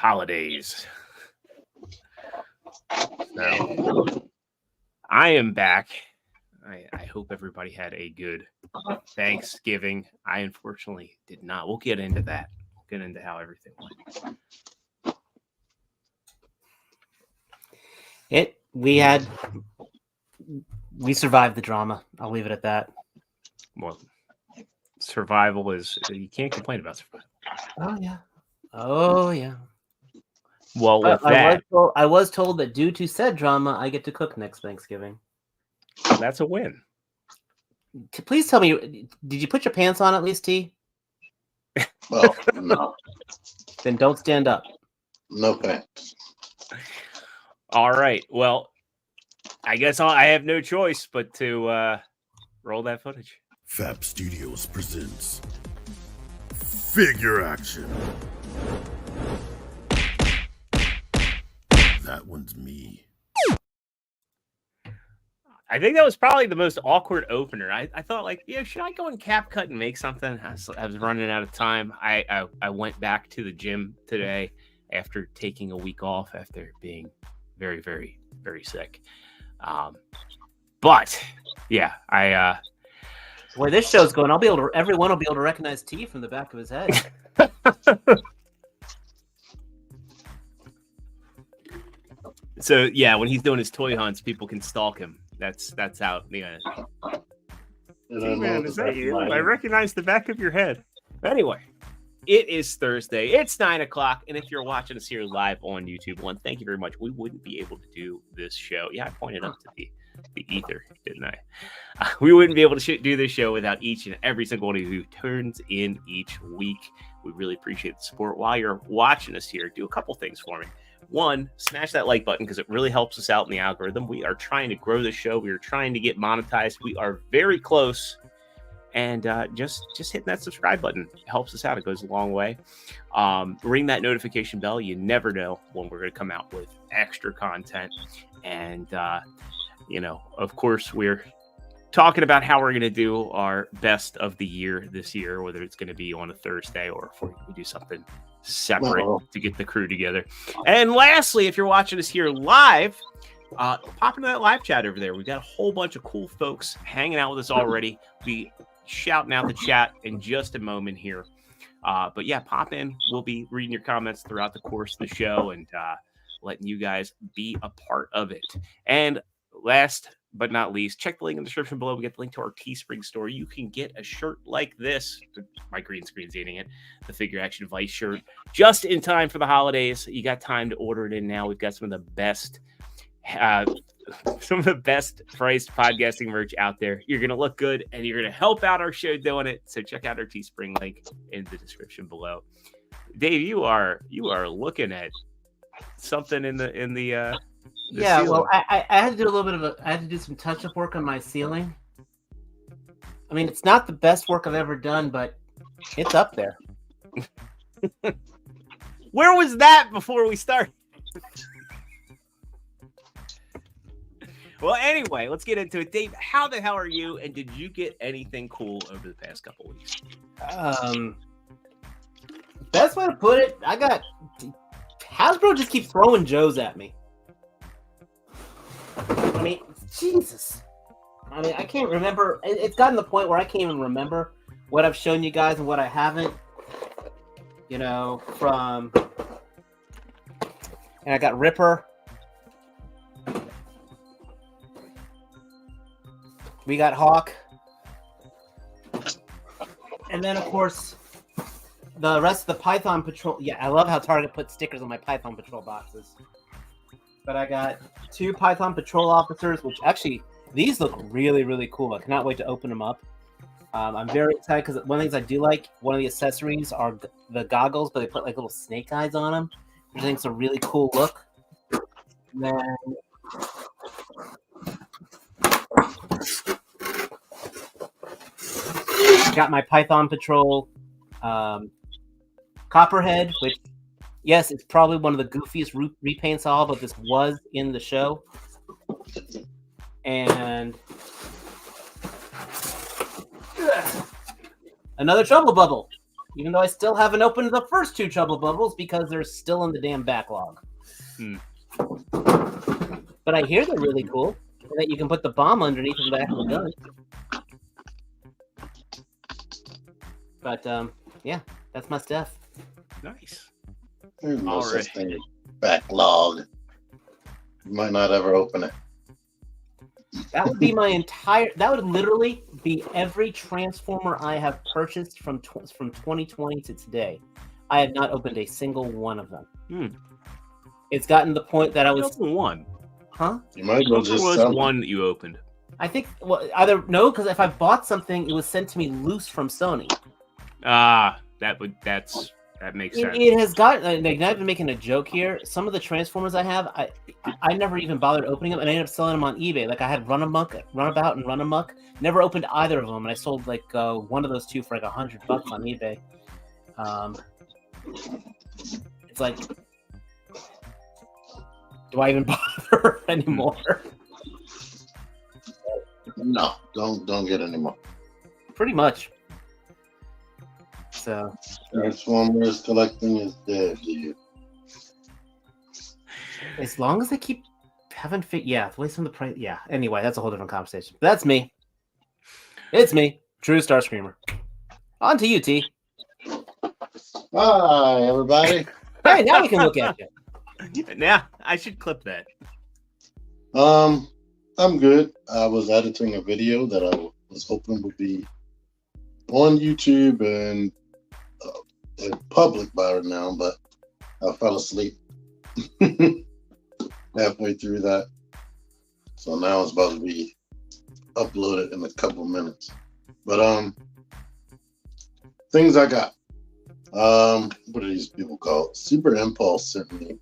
holidays. So, I am back. I hope everybody had a good Thanksgiving. I unfortunately did not. We'll get into that. We'll get into how everything went. We survived the drama. I'll leave it at that. Well, survival is, you can't complain about survival. Oh yeah. Well, with that, I was told that due to said drama, I get to cook next Thanksgiving. That's a win. Please tell me, did you put your pants on at least, T? Well, no. Then don't stand up. No pants. All right. Well, I guess I have no choice but to roll that footage. Fab Studios presents Figure Action. That one's me. I think that was probably the most awkward opener. I thought, like, should I go and CapCut and make something? I was running out of time. I went back to the gym today after taking a week off after being very, very, very sick. But yeah, the way this show's going, everyone will be able to recognize T from the back of his head. So yeah, when he's doing his toy hunts, people can stalk him. That's how. Yeah. Man, is that you? I recognize the back of your head. Anyway, it is Thursday. It's 9:00, and if you're watching us here live on YouTube, thank you very much. We wouldn't be able to do this show. Yeah, I pointed up to the ether, didn't I? We wouldn't be able to do this show without each and every single one of you who turns in each week. We really appreciate the support. While you're watching us here, do a couple things for me. One, smash that like button because it really helps us out in the algorithm. We are trying to grow the show. We are trying to get monetized. We are very close. And just hitting that subscribe button helps us out. It goes a long way. Ring that notification bell. You never know when we're going to come out with extra content. And, of course, we're talking about how we're going to do our best of the year this year, whether it's going to be on a Thursday or if we do something separate to get the crew together. And lastly, if you're watching us here live, pop into that live chat over there. We've got a whole bunch of cool folks hanging out with us already. Be shouting out the chat in just a moment here. But yeah, pop in. We'll be reading your comments throughout the course of the show and letting you guys be a part of it. And last but not least, check the link in the description below. We get the link to our Teespring store. You can get a shirt like this. My green screen's eating it. The Figure Action Vice shirt. Just in time for the holidays. You got time to order it in now. We've got some of the best priced podcasting merch out there. You're going to look good, and you're going to help out our show doing it. So check out our Teespring link in the description below. Dave, you are looking at something in the yeah, ceiling. well, I had to do I had to do some touch-up work on my ceiling. I mean, it's not the best work I've ever done, but it's up there. Where was that before we started? Well, anyway, let's get into it. Dave, how the hell are you? And did you get anything cool over the past couple weeks? Best way to put it, Hasbro just keeps throwing Joes at me. I mean, Jesus. I mean, I can't remember. It's gotten to the point where I can't even remember what I've shown you guys and what I haven't. And I got Ripper. We got Hawk. And then, of course, the rest of the Python Patrol. Yeah, I love how Target put stickers on my Python Patrol boxes. But I got 2 Python Patrol officers, which actually, these look really, really cool. I cannot wait to open them up. I'm very excited because one of the things I do like, one of the accessories are the goggles, but they put like little snake eyes on them, which I think is a really cool look. And then got my Python Patrol Copperhead, which, yes, it's probably one of the goofiest repaints all, but this was in the show. And another Trouble Bubble. Even though I still haven't opened the first 2 Trouble Bubbles because they're still in the damn backlog. But I hear they're really cool. That you can put the bomb underneath the back of the gun. But yeah, that's my stuff. Nice. There's no All such right. thing as backlog. You might not ever open it. That would be my entire. That would literally be every Transformer I have purchased from 2020 to today. I have not opened a single one of them. It's gotten to the point that I was. One. Huh? You might as well just was sell it. one that you opened. I think because if I bought something, it was sent to me loose from Sony. That makes sense. It has got. I've been making a joke here. Some of the Transformers I have, I never even bothered opening them, and I ended up selling them on eBay. Like I had Runabout, and Runamuck. Never opened either of them, and I sold like one of those 2 for like $100 on eBay. It's like, do I even bother anymore? No, don't get any more. Pretty much. So Transformers collecting is dead, dude. as long as they keep having waste on the price. Yeah. Anyway, that's a whole different conversation. But that's me. It's me, Trustarscreamer. On to you, T. Hi, everybody. Hey, now we can look at you. Yeah, I should clip that. I'm good. I was editing a video that I was hoping would be on YouTube and public by now, but I fell asleep halfway through that. So now it's about to be uploaded in a couple minutes. But things I got. What do these people call it? Super Impulse sent me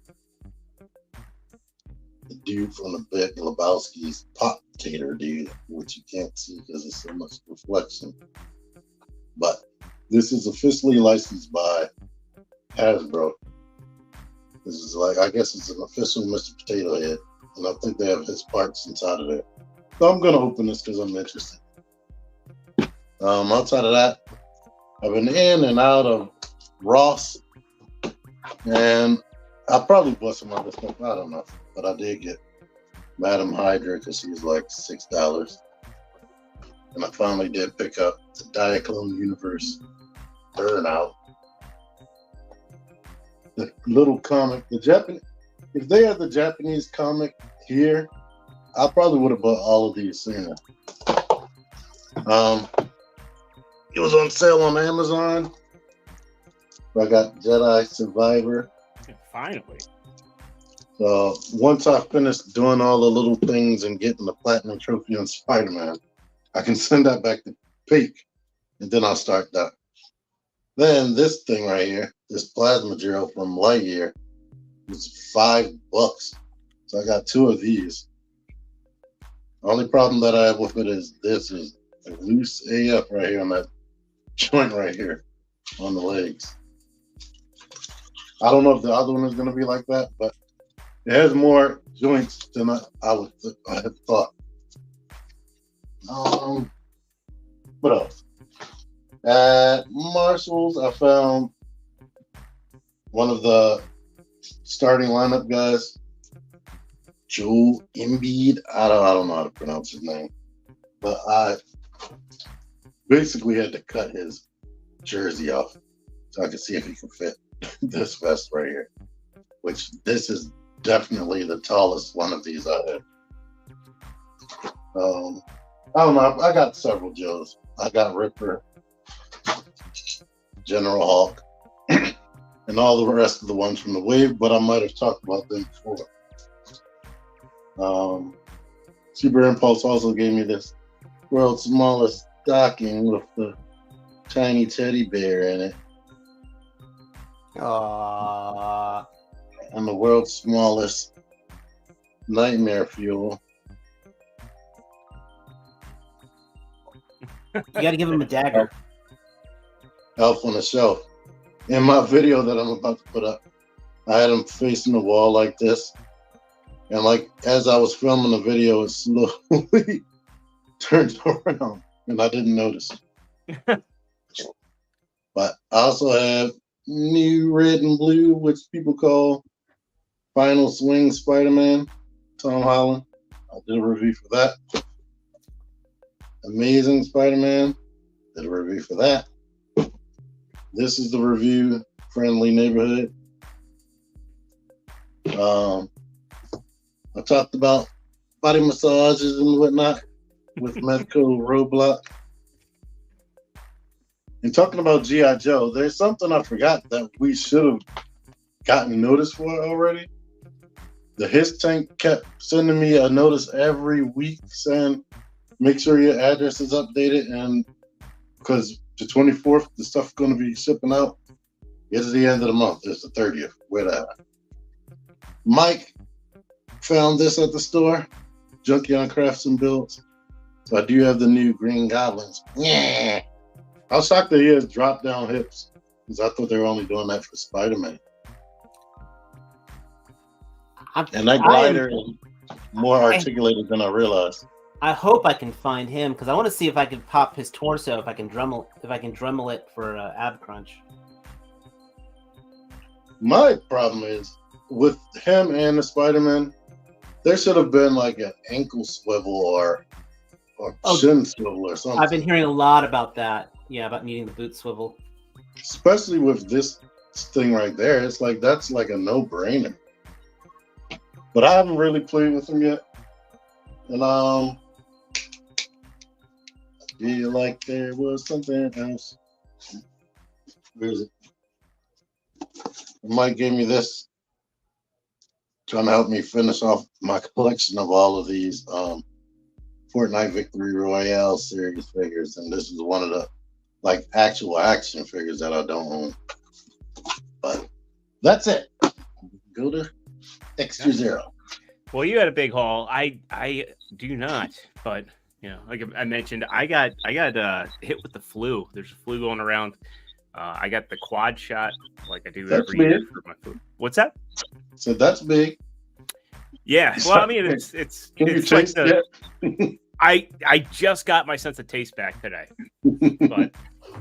the dude from the Big Lebowski's Pop Tater dude, which you can't see because there's so much reflection. But this is officially licensed by Hasbro. This is like, I guess it's an official Mr. Potato Head, and I think they have his parts inside of there. So I'm gonna open this because I'm interested. Outside of that, I've been in and out of Ross, and I probably bought some other stuff. I don't know, but I did get Madam Hydra because she was like $6, and I finally did pick up the Diaclone Universe Burnout, the little comic, the Japanese. If they had the Japanese comic here, I probably would have bought all of these sooner. It was on sale on Amazon. I got Jedi Survivor. Finally. So once I finish doing all the little things and getting the platinum trophy on Spider-Man, I can send that back to Peak, and then I'll start that. Then this thing right here, this plasma gel from Lightyear, was $5. So I got 2 of these. The only problem that I have with it is this is loose AF right here on that joint right here on the legs. I don't know if the other one is going to be like that, but it has more joints than I had thought. What else? At Marshall's, I found one of the starting lineup guys, Joel Embiid. I don't know how to pronounce his name, but I basically had to cut his jersey off so I could see if he could fit this vest right here, which this is definitely the tallest one of these I had. I don't know. I got several Joes. I got Ripper, General Hulk, and all the rest of the ones from the wave, but I might have talked about them before. Super Impulse also gave me this world's smallest stocking with the tiny teddy bear in it. Aww. And the world's smallest nightmare fuel. You gotta give him a dagger. Elf on the Shelf. In my video that I'm about to put up, I had him facing the wall like this. And like as I was filming the video, it slowly turned around and I didn't notice. But I also have new red and blue, which people call Final Swing Spider-Man, Tom Holland. I did a review for that. Amazing Spider-Man, did a review for that. This is the review, Friendly Neighborhood. I talked about body massages and whatnot with Medco Roadblock. And talking about G.I. Joe, there's something I forgot that we should have gotten notice for already. The His Tank kept sending me a notice every week saying, make sure your address is updated, and because the 24th, the stuff's going to be shipping out. It's the end of the month. It's the 30th. Where the hell? Mike found this at the store, Junkyard Crafts and Builds. So I do have the new Green Goblins. Yeah. I was shocked that he has drop down hips because I thought they were only doing that for Spider-Man. And that glider is more articulated than I realized. I hope I can find him because I want to see if I can pop his torso, if I can Dremel it for ab crunch. My problem is with him and the Spider-Man, there should have been like an ankle swivel or shin swivel or something. I've been hearing a lot about that. Yeah, about needing the boot swivel. Especially with this thing right there. It's like that's like a no-brainer. But I haven't really played with him yet. And I feel like there was something else. Where is it? Mike gave me this, trying to help me finish off my collection of all of these Fortnite Victory Royale series figures, and this is one of the like actual action figures that I don't own. But that's it. Go to ExtraZero. Well, you had a big haul. I do not, but you know, like I mentioned, I got hit with the flu. There's a flu going around. I got the quad shot, like I do every year for my food. What's that? So that's big. Yeah. Well, I mean, it's like I just got my sense of taste back today, but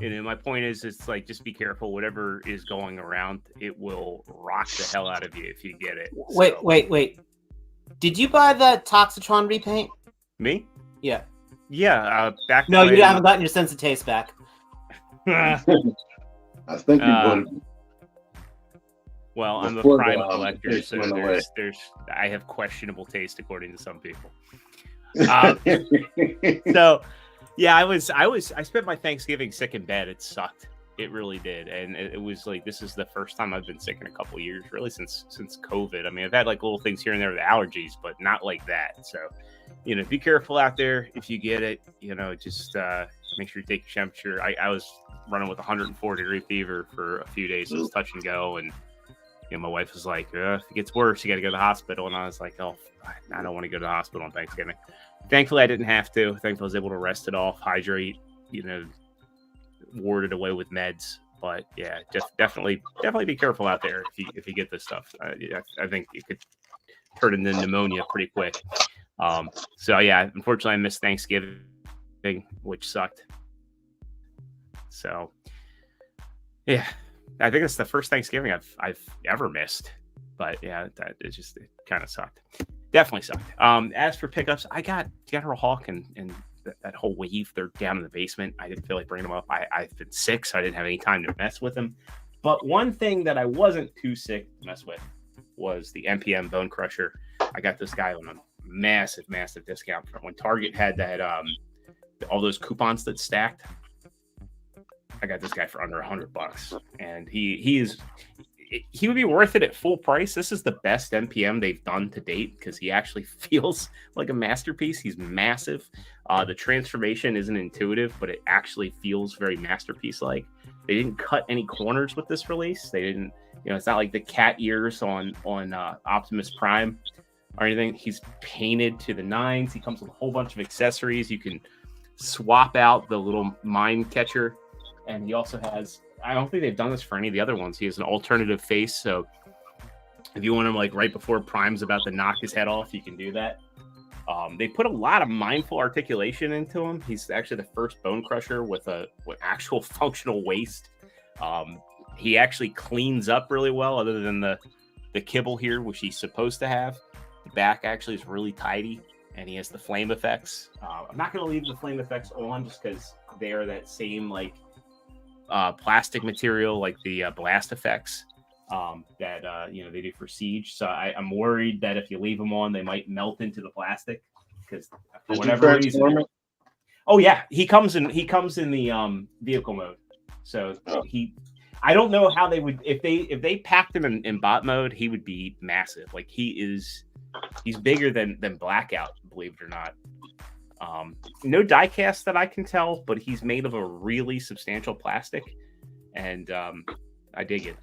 you know, my point is, it's like just be careful. Whatever is going around, it will rock the hell out of you if you get it. Wait. Did you buy that Toxitron repaint? Me? Yeah. Yeah. Back. No, you haven't gotten your sense of taste back. I think you would. Well, I'm a prime collector, so I have questionable taste according to some people. So, yeah, I spent my Thanksgiving sick in bed. It sucked. It really did, and it was like this is the first time I've been sick in a couple of years, really since COVID. I mean, I've had like little things here and there with allergies, but not like that. So, you know, be careful out there if you get it. You know, just make sure you take your temperature. I was running with 104-degree fever for a few days. So it was touch and go, and you know, my wife was like, if it gets worse, you got to go to the hospital. And I was like, oh, I don't want to go to the hospital on Thanksgiving. Thankfully, I didn't have to. Thankfully, I was able to rest it off, hydrate, you know, ward it away with meds. But yeah, just definitely be careful out there if you get this stuff. I think it could turn into pneumonia pretty quick. So yeah, unfortunately, I missed Thanksgiving, which sucked. So yeah, I think it's the first Thanksgiving I've ever missed. But yeah, it kind of sucked. Definitely sucked. As for pickups, I got General Hawk and that whole wave. They're down in the basement. I didn't feel like bringing them up. I've been sick, so I didn't have any time to mess with them. But one thing that I wasn't too sick to mess with was the NPM Bonecrusher. I got this guy on a massive discount from when Target had that all those coupons that stacked. I got this guy for under $100, and he would be worth it at full price. This is the best NPM they've done to date because he actually feels like a masterpiece. He's massive. The transformation isn't intuitive, but it actually feels very masterpiece-like. They didn't cut any corners with this release. They didn't, you know, it's not like the cat ears on Optimus Prime or anything. He's painted to the nines. He comes with a whole bunch of accessories. You can swap out the little mine catcher, and he also has, I don't think they've done this for any of the other ones. He has an alternative face, so if you want him like right before Prime's about to knock his head off, you can do that. They put a lot of mindful articulation into him. He's actually the first Bonecrusher with actual functional waist. He actually cleans up really well, other than the kibble here, which he's supposed to have. The back actually is really tidy, and he has the flame effects. I'm not going to leave the flame effects on just because they are that same like plastic material, like the blast effects that they do for Siege. So I'm worried that if you leave them on, they might melt into the plastic because for whatever reason. Oh yeah, he comes in the vehicle mode. So I don't know how they would if they packed him in bot mode, he would be massive. Like he's bigger than Blackout, believe it or not. No die cast that I can tell, but he's made of a really substantial plastic, and I dig it.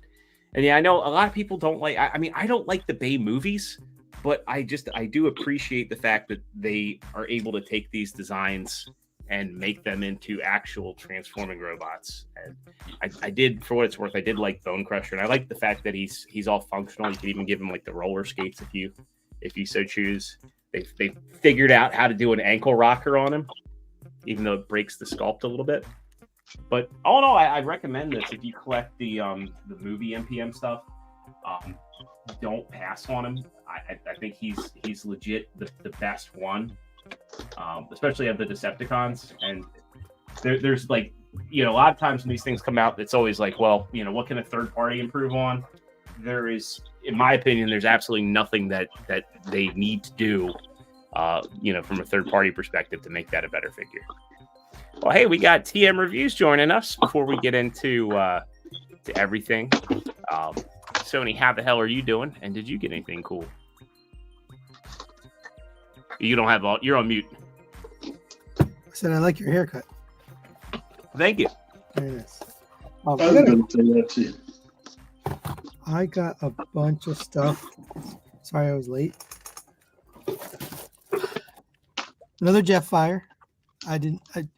And yeah, I know a lot of people don't like. I mean, I don't like the Bay movies, but I do appreciate the fact that they are able to take these designs and make them into actual transforming robots. And I did, for what it's worth, I did like Bonecrusher, and I like the fact that he's all functional. You could even give him like the roller skates if you so choose. They figured out how to do an ankle rocker on him, even though it breaks the sculpt a little bit. But all in all, I recommend this if you collect the movie MPM stuff. Don't pass on him. I think he's legit the best one. Especially of the Decepticons, and there's like a lot of times when these things come out, it's always like, well, what can a third party improve on? There is, in my opinion, there's absolutely nothing that they need to do, from a third party perspective to make that a better figure. Well, hey, we got TM Reviews joining us before we get into to everything. Sony, how the hell are you doing? And did you get anything cool? You don't have you're on mute. I said I like your haircut. Thank you. Very nice. I got a bunch of stuff. Sorry I was late. Another Jetfire.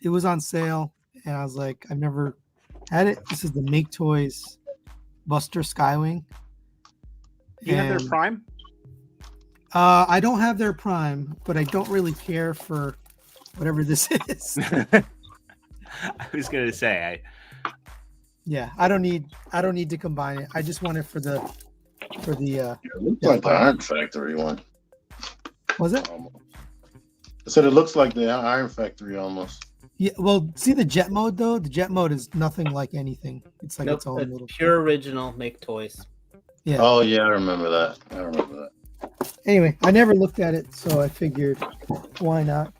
It was on sale, and I was like, I've never had it. This is the Make Toys Buster Skywing. Do you have their Prime? I don't have their Prime, but I don't really care for whatever this is. I was gonna say, I don't need to combine it. I just want it for the. It looks like the Iron Factory one. Was it? I said it looks like the Iron Factory almost. Yeah. Well, see the jet mode though. The jet mode is nothing like anything. It's like its own little pure original Make Toys. Yeah. Oh yeah, I remember that. Anyway, I never looked at it, so I figured, why not?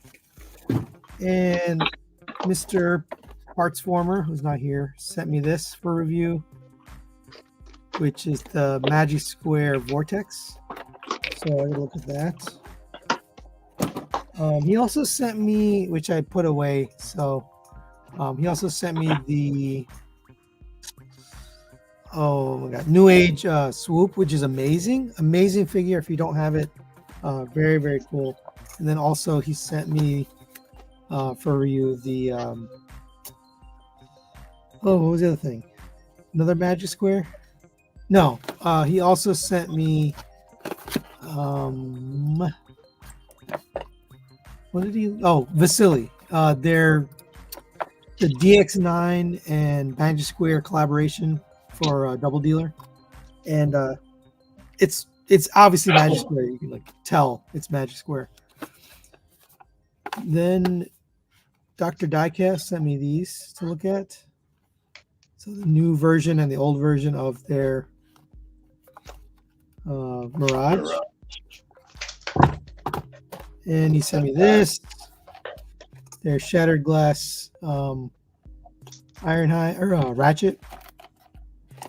And Mr. Partsformer, who's not here, sent me this for review, which is the Magic Square Vortex. So I look at that. He also sent me, which I put away. So he also sent me the New Age Swoop, which is amazing figure. If you don't have it, very, very cool. And then also he sent me for review the what was the other thing? Another Magic Square? No, he also sent me what did he? Oh, Vasily. They're the DX9 and Magic Square collaboration for Double Dealer, and it's obviously Magic Square. You can tell it's Magic Square. Then Dr. Diecast sent me these to look at. So the new version and the old version of their Mirage. And he sent me this. Their Shattered Glass Ironhide or Ratchet,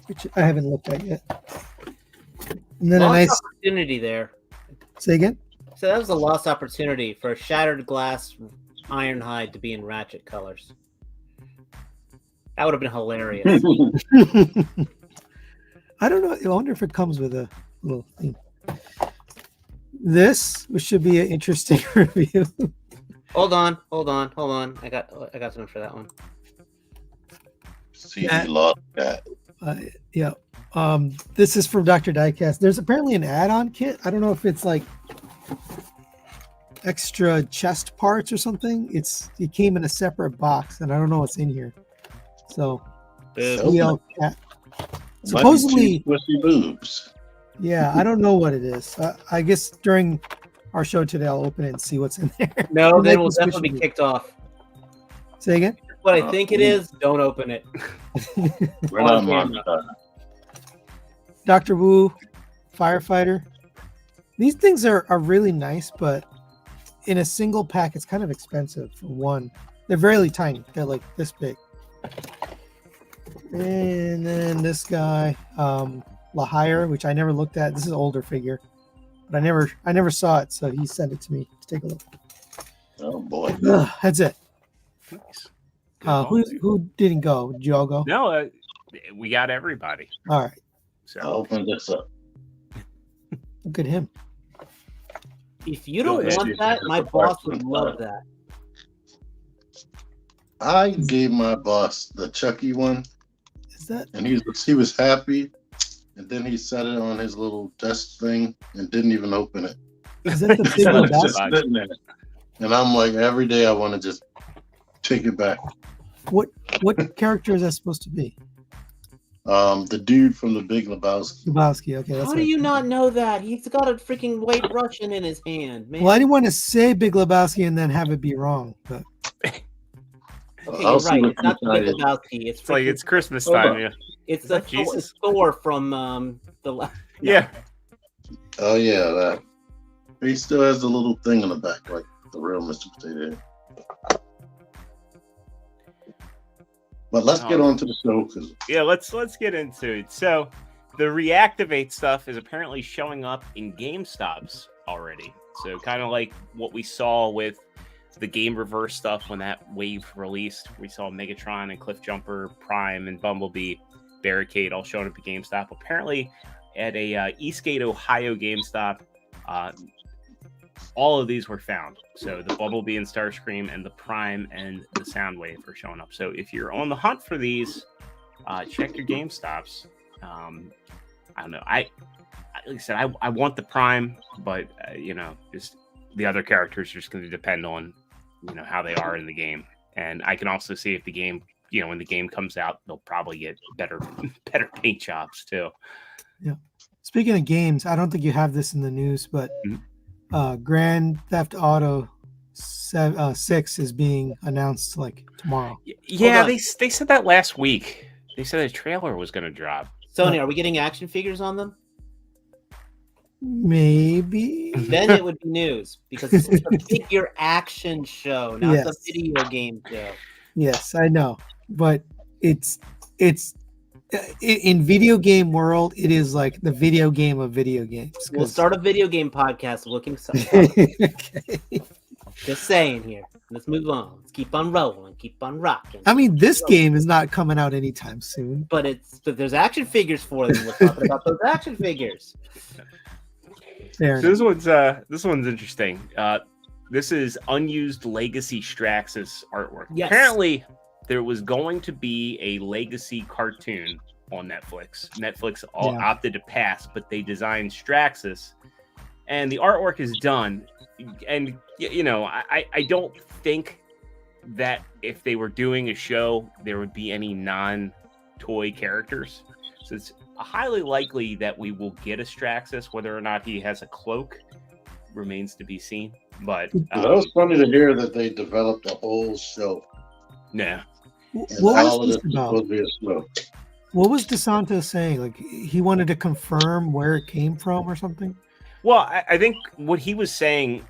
which I haven't looked at yet. And then lost a nice opportunity there. Say again? So that was a lost opportunity for a Shattered Glass Ironhide to be in Ratchet colors. That would have been hilarious. I don't know. I wonder if it comes with a little thing. This, which should be an interesting review. Hold on. I got something for that one. See, you lost that. Yeah. This is from Dr. Diecast. There's apparently an add-on kit. I don't know if it's like extra chest parts or something. It came in a separate box, and I don't know what's in here. So Real cat. Supposedly, squishy boobs. yeah, I don't know what it is. I guess during our show today, I'll open it and see what's in there. No, It then might we'll be definitely squishy. be kicked off. Say again? What I think it is, don't open it. We're not On camera. monetized. Dr. Wu, firefighter. These things are really nice, but in a single pack, it's kind of expensive for one. They're very tiny. They're like this big. And then this guy, Lahire, which I never looked at. This is an older figure, but I never saw it, so he sent it to me to take a look. Oh boy. That's it. Nice. Who didn't go? Did you all go? No, we got everybody. All right. So I'll open this up. Look at him. If you don't Go ahead. want that, my boss would love that. I gave my boss the Chucky one, Is that? and he was happy, and then he set it on his little desk thing and didn't even open it. Is that the big It was just Lebowski? sitting there. And I'm like, every day I want to just take it back. What character is that supposed to be? The dude from the Big Lebowski. Lebowski. Okay, that's How what do I you thought. not know that? He's got a freaking white Russian in his hand, man. Well, I didn't want to say Big Lebowski and then have it be wrong, but Okay, I'll you're see right. what It's not the Big decided. Lebowski. it's like it's Christmas time. Yeah. It's Is that the Jesus? it's Thor from the. Yeah. Oh yeah, that. He still has the little thing in the back, like the real Mr. Potato Head. But let's get on to the show, because Yeah, let's get into it. So the reactivate stuff is apparently showing up in GameStops already. So kind of like what we saw with the Game Reverse stuff when that wave released. We saw Megatron and Cliffjumper, Prime, and Bumblebee, Barricade all showing up at GameStop. Apparently at a Eastgate, Ohio GameStop, all of these were found. So the Bumblebee and Starscream and the Prime and the Soundwave are showing up. So if you're on the hunt for these, check your GameStops. I don't know. Like I said, I want the Prime, but just the other characters are just going to depend on how they are in the game. And I can also see if the game, when the game comes out, they'll probably get better paint jobs too. yeah. Speaking of games, I don't think you have this in the news, but Grand Theft Auto 6 is being announced like tomorrow. Yeah, they said that last week. They said a trailer was going to drop. Sony, are we getting action figures on them? Maybe. Then it would be news because this is a figure action show, not the Yes. video game show. Yes, I know, but it's in video game world, it is like the video game of video games. We'll start a video game podcast looking something. Okay. Just saying here. Let's move on. Let's keep on rolling. Keep on rocking. I mean, this game is not coming out anytime soon. But there's action figures for them. We're talking about those action figures. Fair So enough. this one's interesting. This is unused Legacy Straxus artwork. Yes. Apparently, there was going to be a Legacy cartoon on Netflix. Netflix opted to pass, but they designed Straxus, and the artwork is done. And I don't think that if they were doing a show, there would be any non-toy characters. So it's highly likely that we will get a Straxus. Whether or not he has a cloak remains to be seen. But that was funny to hear that they developed a whole show. yeah. And What all of was this this is about? supposed to be a show. What was DeSanto saying? Like he wanted to confirm where it came from or something? Well, I think what he was saying,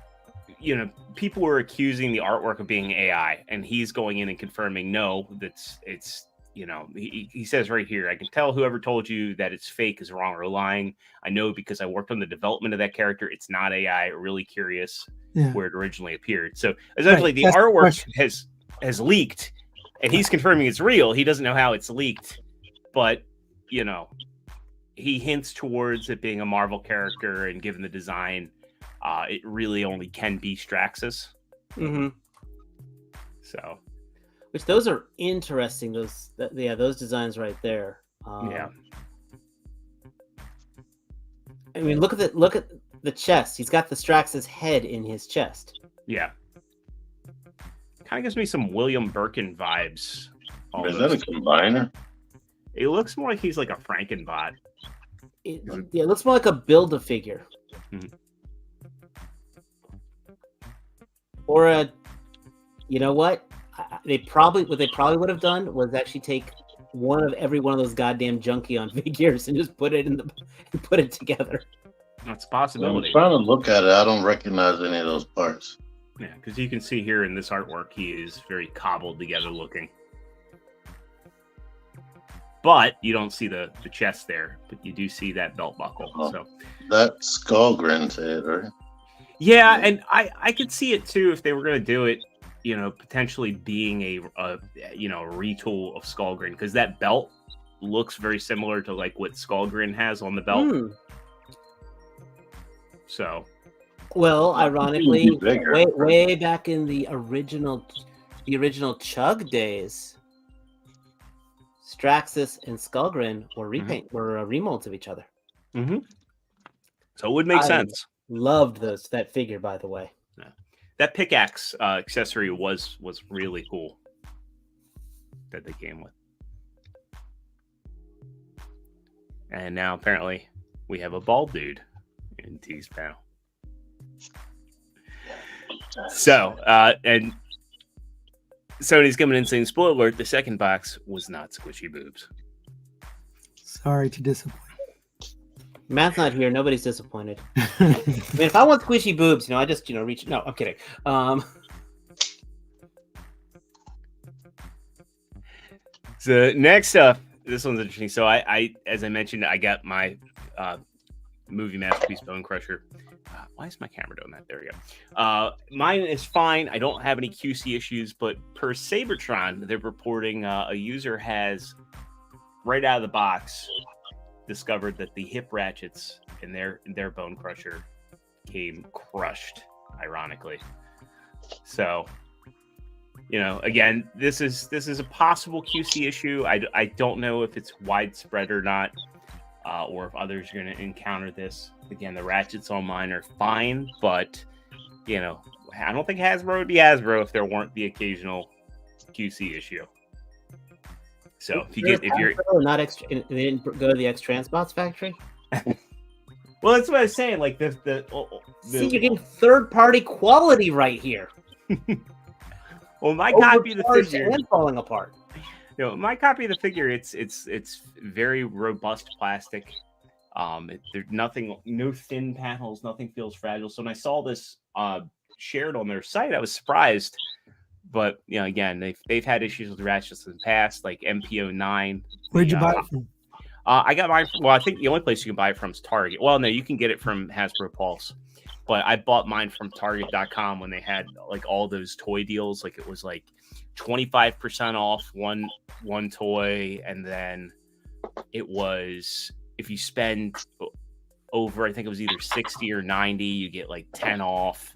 people were accusing the artwork of being AI, and he's going in and confirming, no, it's he says right here, I can tell whoever told you that it's fake is wrong or lying. I know because I worked on the development of that character. It's not AI. Really curious where it originally appeared. So essentially, Right, the that's the artwork question. has leaked, and he's confirming it's real. He doesn't know how it's leaked, but he hints towards it being a Marvel character, and given the design, it really only can be Straxus. Mm-hmm. So, Which those are interesting. Those designs right there. yeah. I mean, look at the chest. He's got the Strax's head in his chest. Yeah. Kind of gives me some William Birkin vibes. Is that a combiner? It looks more like he's like a Frankenbot. It looks more like a Build-A-Figure. Mhm. Or a, you know what? What they probably would have done was actually take every one of those goddamn junkie on figures and just put it together. That's a I'm possibility. trying to look at it. I don't recognize any of those parts. Yeah, because you can see here in this artwork, he is very cobbled together looking. But you don't see the chest there, but you do see that belt buckle. Oh. So That Skullgrin's head, right? yeah, and I could see it too if they were going to do it, you know, potentially being a retool of Skullgrin, because that belt looks very similar to like what Skullgrin has on the belt. So, Well, ironically, bigger. way back in the original Chug days, Straxus and Skullgrin were remolds of each other. so it would make sense. Loved that figure, by the way. Yeah. That pickaxe accessory was really cool that they came with. And now apparently we have a bald dude in T's panel. So, and Sony's coming in saying, spoiler alert, the second box was not squishy boobs. Sorry to disappoint. Matt's not here. Nobody's disappointed. I mean, if I want squishy boobs, I just, reach. No, I'm kidding. So next up, this one's interesting. So I as I mentioned, I got my movie masterpiece Bonecrusher. Why is my camera doing that? There we go. Mine is fine. I don't have any QC issues, but per Sabertron, they're reporting a user has right out of the box discovered that the hip ratchets in their Bonecrusher came crushed, ironically. So, again, this is a possible QC issue. I don't know if it's widespread or not, or if others are going to encounter this. Again, the ratchets on mine are fine, but I don't think Hasbro would be Hasbro if there weren't the occasional QC issue. So if you're not extra, they didn't go to the X-Transbots factory. Well, that's what I was saying. Like the see, you're getting third-party quality right here. Well, my copy of the figure and falling apart. My copy of the figure, it's very robust plastic. There's nothing, no thin panels, nothing feels fragile. So when I saw this shared on their site, I was surprised. But again, they've had issues with ratchets in the past, like MPO9. Where'd you buy it from? I got mine from, I think the only place you can buy it from is Target. Well, no, you can get it from Hasbro Pulse. But I bought mine from Target.com when they had like all those toy deals. Like it was like 25% off one toy, and then it was if you spend over, I think it was either 60 or 90, you get like 10 off.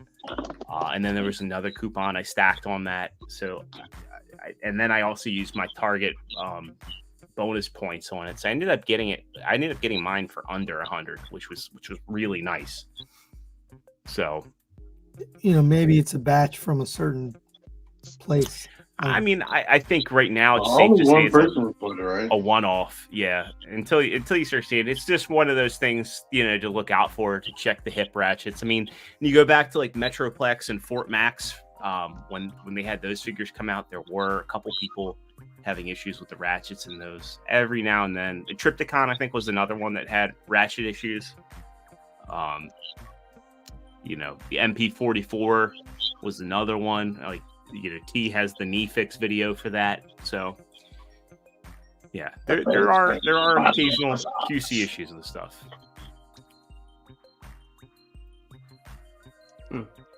And then there was another coupon I stacked on that. So, and then I also used my Target bonus points on it. So I ended up getting mine for under 100, which was really nice. So, maybe it's a batch from a certain place. I mean, I think right now it's Only safe to say one it's person reported, right? a one-off. Yeah, until you start seeing it. It's just one of those things, to look out for, to check the hip ratchets. I mean, you go back to like Metroplex and Fort Max, when they had those figures come out, there were a couple people having issues with the ratchets in those every now and then. The Triptychon, I think, was another one that had ratchet issues. The MP44 was another one. Like, T has the knee fix video for that. So, yeah, there are occasional QC issues with stuff.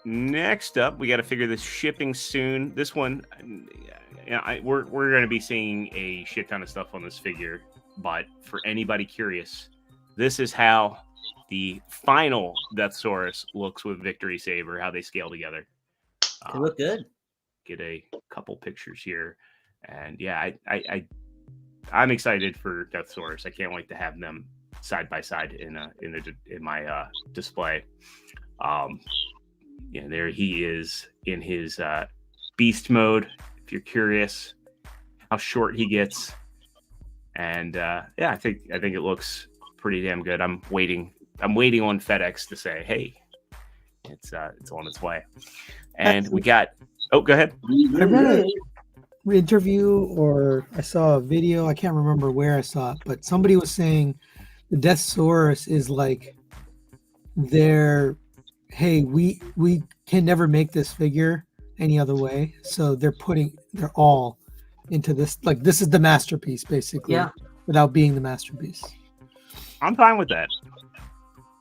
Next up, we got to figure this shipping soon. This one, we're going to be seeing a shit ton of stuff on this figure. But for anybody curious, this is how the final Deathsaurus looks with Victory Saber, how they scale together. They look good. Get a couple pictures here, and yeah, I'm excited for Deathsaurus. I can't wait to have them side by side in my display. There he is in his beast mode. If you're curious how short he gets, And yeah, I think it looks pretty damn good. I'm waiting on FedEx to say, hey, it's on its way. And we got. Oh, go ahead. I read an interview or I saw a video. I can't remember where I saw it, but somebody was saying the Deathsaurus is like hey, we can never make this figure any other way. So they're all into this. Like, this is the masterpiece, basically. Yeah. Without being the masterpiece. I'm fine with that.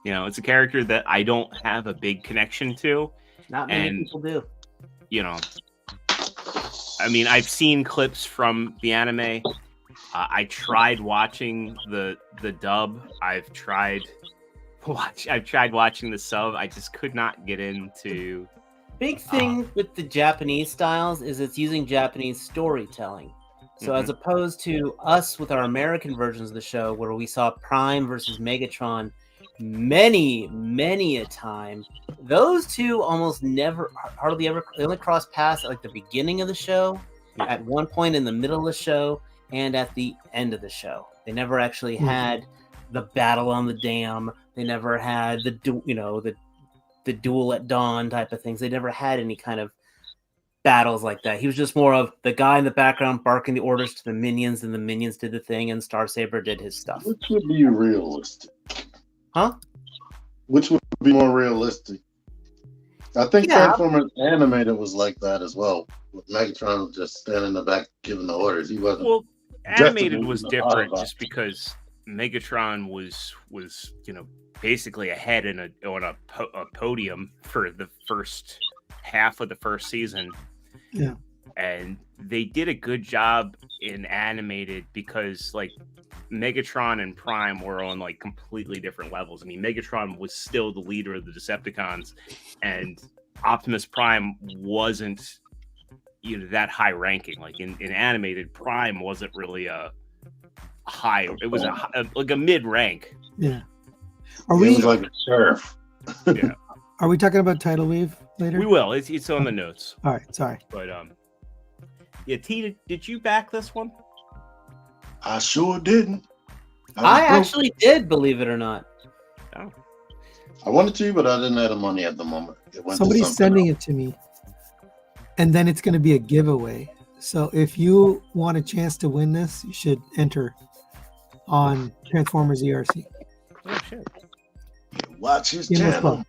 You know, it's a character that I don't have a big connection to. Not many people do. You know, I mean, I've seen clips from the anime. I tried watching the dub. I've tried watching the sub. I just could not get into. Big thing with the Japanese styles is it's using Japanese storytelling. So as opposed to us with our American versions of the show, where we saw Prime versus Megatron many a time, those two almost never, hardly ever, they only cross paths at like the beginning of the show, at one point in the middle of the show, and at the end of the show. They never actually had the battle on the dam. They never had the duel at dawn type of things. They never had any kind of battles like that. He was just more of the guy in the background barking the orders to the minions, and the minions did the thing, and Starsaber did his stuff. Which would be realistic? Huh? Which would be more realistic? I think Transformers animated was like that as well. With Megatron just standing in the back giving the orders. He wasn't. Well, animated was different just because Megatron was basically ahead on a podium for the first half of the first season. Yeah. And they did a good job in animated because like Megatron and Prime were on like completely different levels. I mean, Megatron was still the leader of the Decepticons, and Optimus Prime wasn't that high ranking. Like in animated, Prime wasn't really a high. It was like a mid rank. Yeah. He was like a sheriff. Yeah. Are we talking about Tidal Wave later? We will. It's on the notes. All right. Sorry. But yeah. T, did you back this one? I sure didn't. I actually did, believe it or not. Oh. I wanted to, but I didn't have the money at the moment. Somebody's sending it to me, and then it's going to be a giveaway. So if you want a chance to win this, you should enter on Transformers ERC. Oh shit! Watch his channel.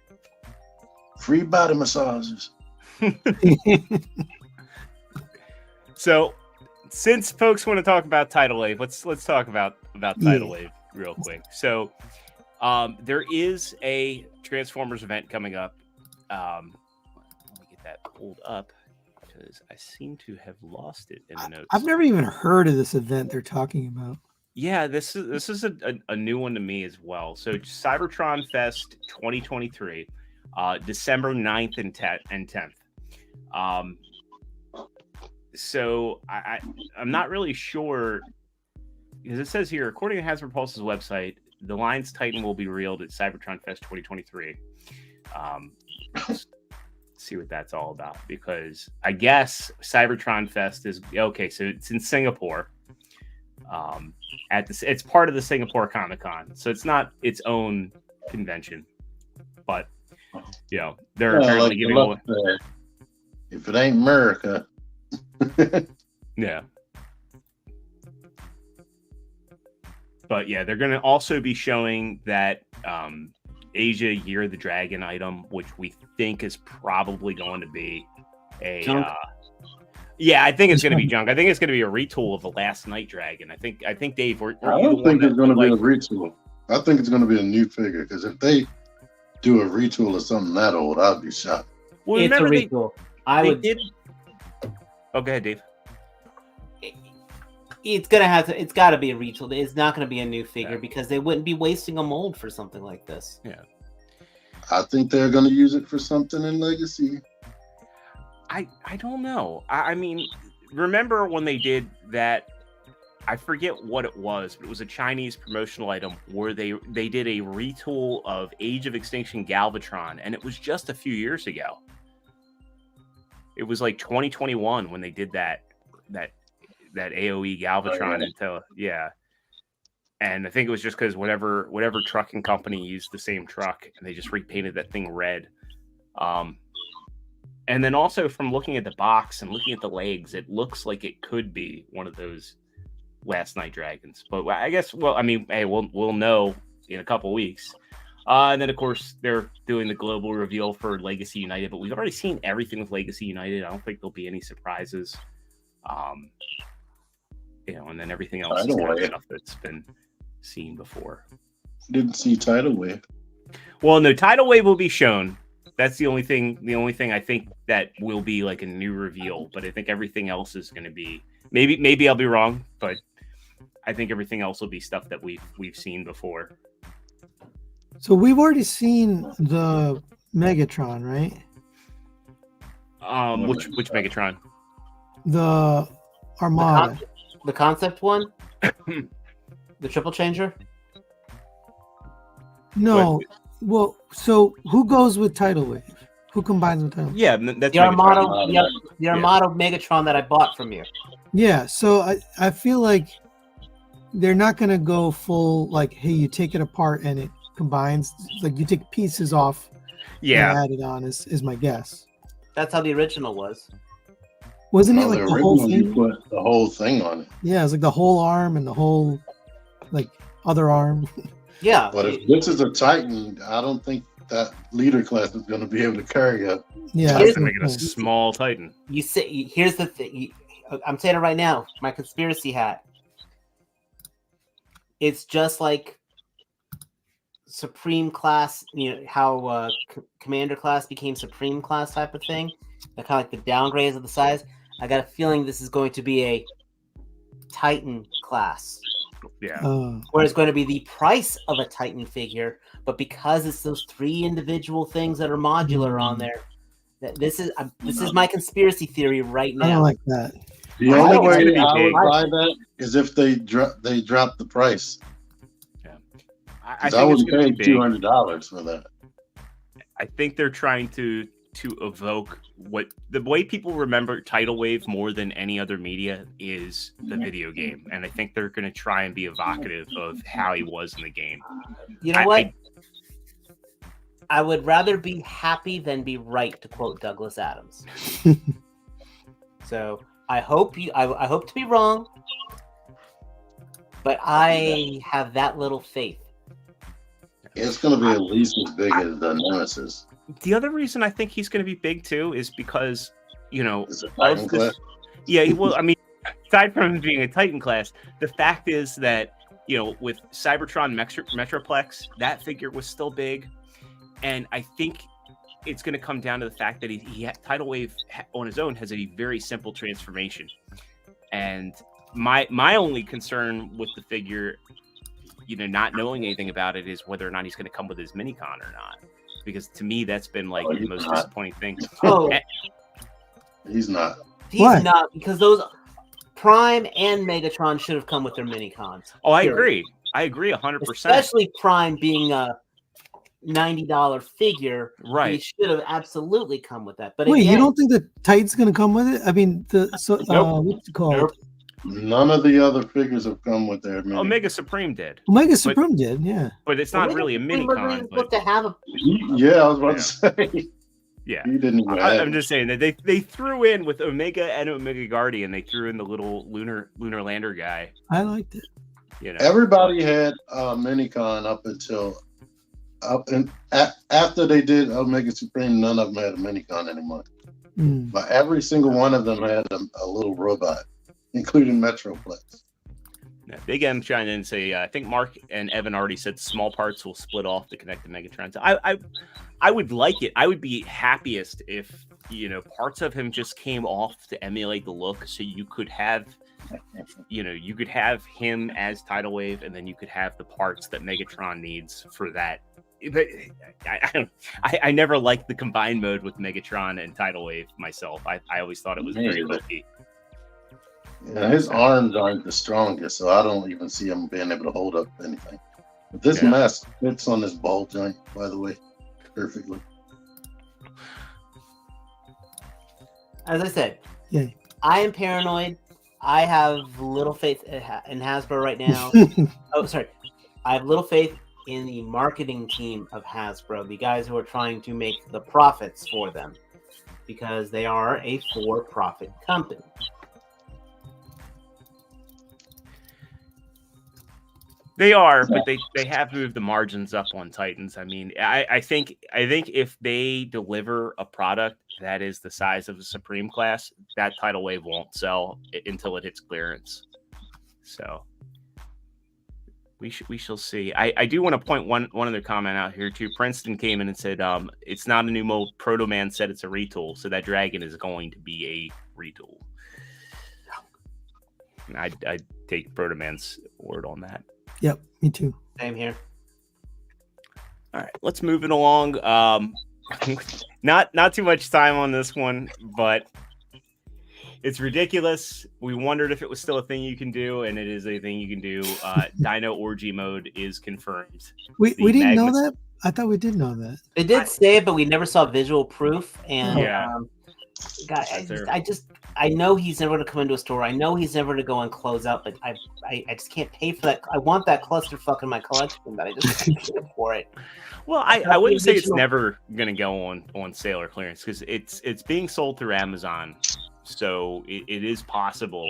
Free body massages. So, since folks want to talk about Tidal Wave, let's talk about Tidal Wave real quick. So, there is a Transformers event coming up. Let me get that pulled up because I seem to have lost it in the notes. I've never even heard of this event they're talking about. Yeah, this is a new one to me as well. So, Cybertron Fest 2023, December 9th and 10th. So I'm not really sure because it says here, according to Hasbro Pulse's website, the Lions Titan will be revealed at Cybertron Fest 2023. Let's see what that's all about, because I guess Cybertron Fest is okay. So it's in Singapore. It's part of the Singapore Comic-Con, so it's not its own convention, but they're apparently giving away. If it ain't America. Yeah. But yeah, they're going to also be showing that Asia Year of the Dragon item, which we think is probably going to be a yeah, I think it's going to be junk. I think it's going to be a retool of the Last Night Dragon. I think Dave, I don't think it's going to be a retool. I think it's going to be a new figure, because if they do a retool of something that old, I'd be shocked. Well, it's a retool. Oh, go ahead, Dave. It's got to be a retool. It's not going to be a new figure because they wouldn't be wasting a mold for something like this. Yeah. I think they're going to use it for something in Legacy. I don't know. I mean, remember when they did that? I forget what it was, but it was a Chinese promotional item where they did a retool of Age of Extinction Galvatron, and it was just a few years ago. It was like 2021 when they did that AOE Galvatron And I think it was just because whatever trucking company used the same truck, and they just repainted that thing red. And then also from looking at the box and looking at the legs, it looks like it could be one of those Last Night Dragons. But I guess, well, I mean, hey, we'll know in a couple weeks. And then, of course, they're doing the global reveal for Legacy United, but we've already seen everything with Legacy United. I don't think there'll be any surprises. And then everything else is kind of stuff that's been seen before. Didn't see Tidal Wave. Well, no, Tidal Wave will be shown. That's the only thing I think that will be like a new reveal. But I think everything else is going to be maybe I'll be wrong, but I think everything else will be stuff that we've seen before. So we've already seen the Megatron, right? Which Megatron? The Armada. The concept one? The triple changer? No. What? Well, so who goes with Tidal Wave? Who combines with Tidal Wave? Yeah, that's the Armada, the Armada Megatron that I bought from you. Yeah, so I feel like they're not going to go full, like, hey, you take it apart and it combines. Like, you take pieces off and add it on is my guess. That's how the original was. Wasn't it like the whole thing? You put the whole thing on it. Yeah, it's like the whole arm and the whole, like, other arm. Yeah. But if this is a Titan, I don't think that leader class is going to be able to carry up. Yeah, that's making a small Titan. You say, here's the thing. I'm saying it right now. My conspiracy hat. It's just like Supreme class. You know how Commander class became Supreme class type of thing. The kind of like the downgrades of the size. I got a feeling this is going to be a Titan class. Yeah. Where it's going to be the price of a Titan figure, but because it's those 3 individual things that are modular on there, this is my conspiracy theory right now. I don't like that. The only way I would buy that is if they drop the price. Yeah. I would pay $200 for that. I think they're trying to evoke what the way people remember Tidal Wave more than any other media is the video game, and I think they're going to try and be evocative of how he was in the game. You know what? I would rather be happy than be right, to quote Douglas Adams. So I hope to be wrong, but I have that little faith. It's going to be at least as big as the Nemesis. The other reason I think he's going to be big too is because, Is it Titan class? Yeah, well, I mean, aside from him being a Titan class, the fact is that, with Cybertron Metroplex, that figure was still big. And I think it's going to come down to the fact that Tidal Wave on his own has a very simple transformation. And my only concern with the figure, not knowing anything about it, is whether or not he's going to come with his minicon or not. Because to me, that's been like the most disappointing thing. Oh, he's not. He's not, because those Prime and Megatron should have come with their minicons. Oh, I agree. I agree 100%. Especially Prime being a $90 figure. Right. He should have absolutely come with that. But wait, again, you don't think the Titan's going to come with it? I mean, what's it called? Nope. None of the other figures have come with their minicon. Omega Supreme did. Omega Supreme did, yeah. But it's not really a minicon. To have a... Yeah, I was about to say. Yeah, he didn't even I'm just saying that they threw in with Omega and Omega Guardian. They threw in the little lunar lander guy. I liked it. Everybody had minicon after they did Omega Supreme. None of them had a minicon anymore. But every single one of them had a little robot, including Metroplex. Yeah, Big M chimed in and say, I think Mark and Evan already said small parts will split off to connect the Megatrons. I would like it. I would be happiest if, parts of him just came off to emulate the look, so you could have, you could have him as Tidal Wave, and then you could have the parts that Megatron needs for that. But I never liked the combined mode with Megatron and Tidal Wave myself. I always thought it was very lucky. Yeah, his arms aren't the strongest, so I don't even see him being able to hold up anything. But this mask fits on this ball joint, by the way, perfectly. As I said, yeah. I am paranoid. I have little faith in Hasbro right now. Oh, sorry. I have little faith in the marketing team of Hasbro, the guys who are trying to make the profits for them, because they are a for-profit company. They are, but they have moved the margins up on Titans. I mean, I think if they deliver a product that is the size of a Supreme class, that Tidal Wave won't sell until it hits clearance. So we shall see. I do want to point one other comment out here too. Princeton came in and said it's not a new mold. Proto Man said it's a retool, so that dragon is going to be a retool. I take Proto Man's word on that. Yep, me too. Same here. All right, let's move it along. Not too much time on this one, but it's ridiculous. We wondered if it was still a thing you can do, and it is a thing you can do. Dino Orgy mode is confirmed. We didn't know that? I thought we did know that. It did say it, but we never saw visual proof. And Yeah. God, I know he's never going to come into a store. I know he's never going to go and close out. But I just can't pay for that. I want that clusterfuck in my collection, but I just can't pay for it. Well, I wouldn't say it's never going to go on sale or clearance, because it's being sold through Amazon, so it is possible.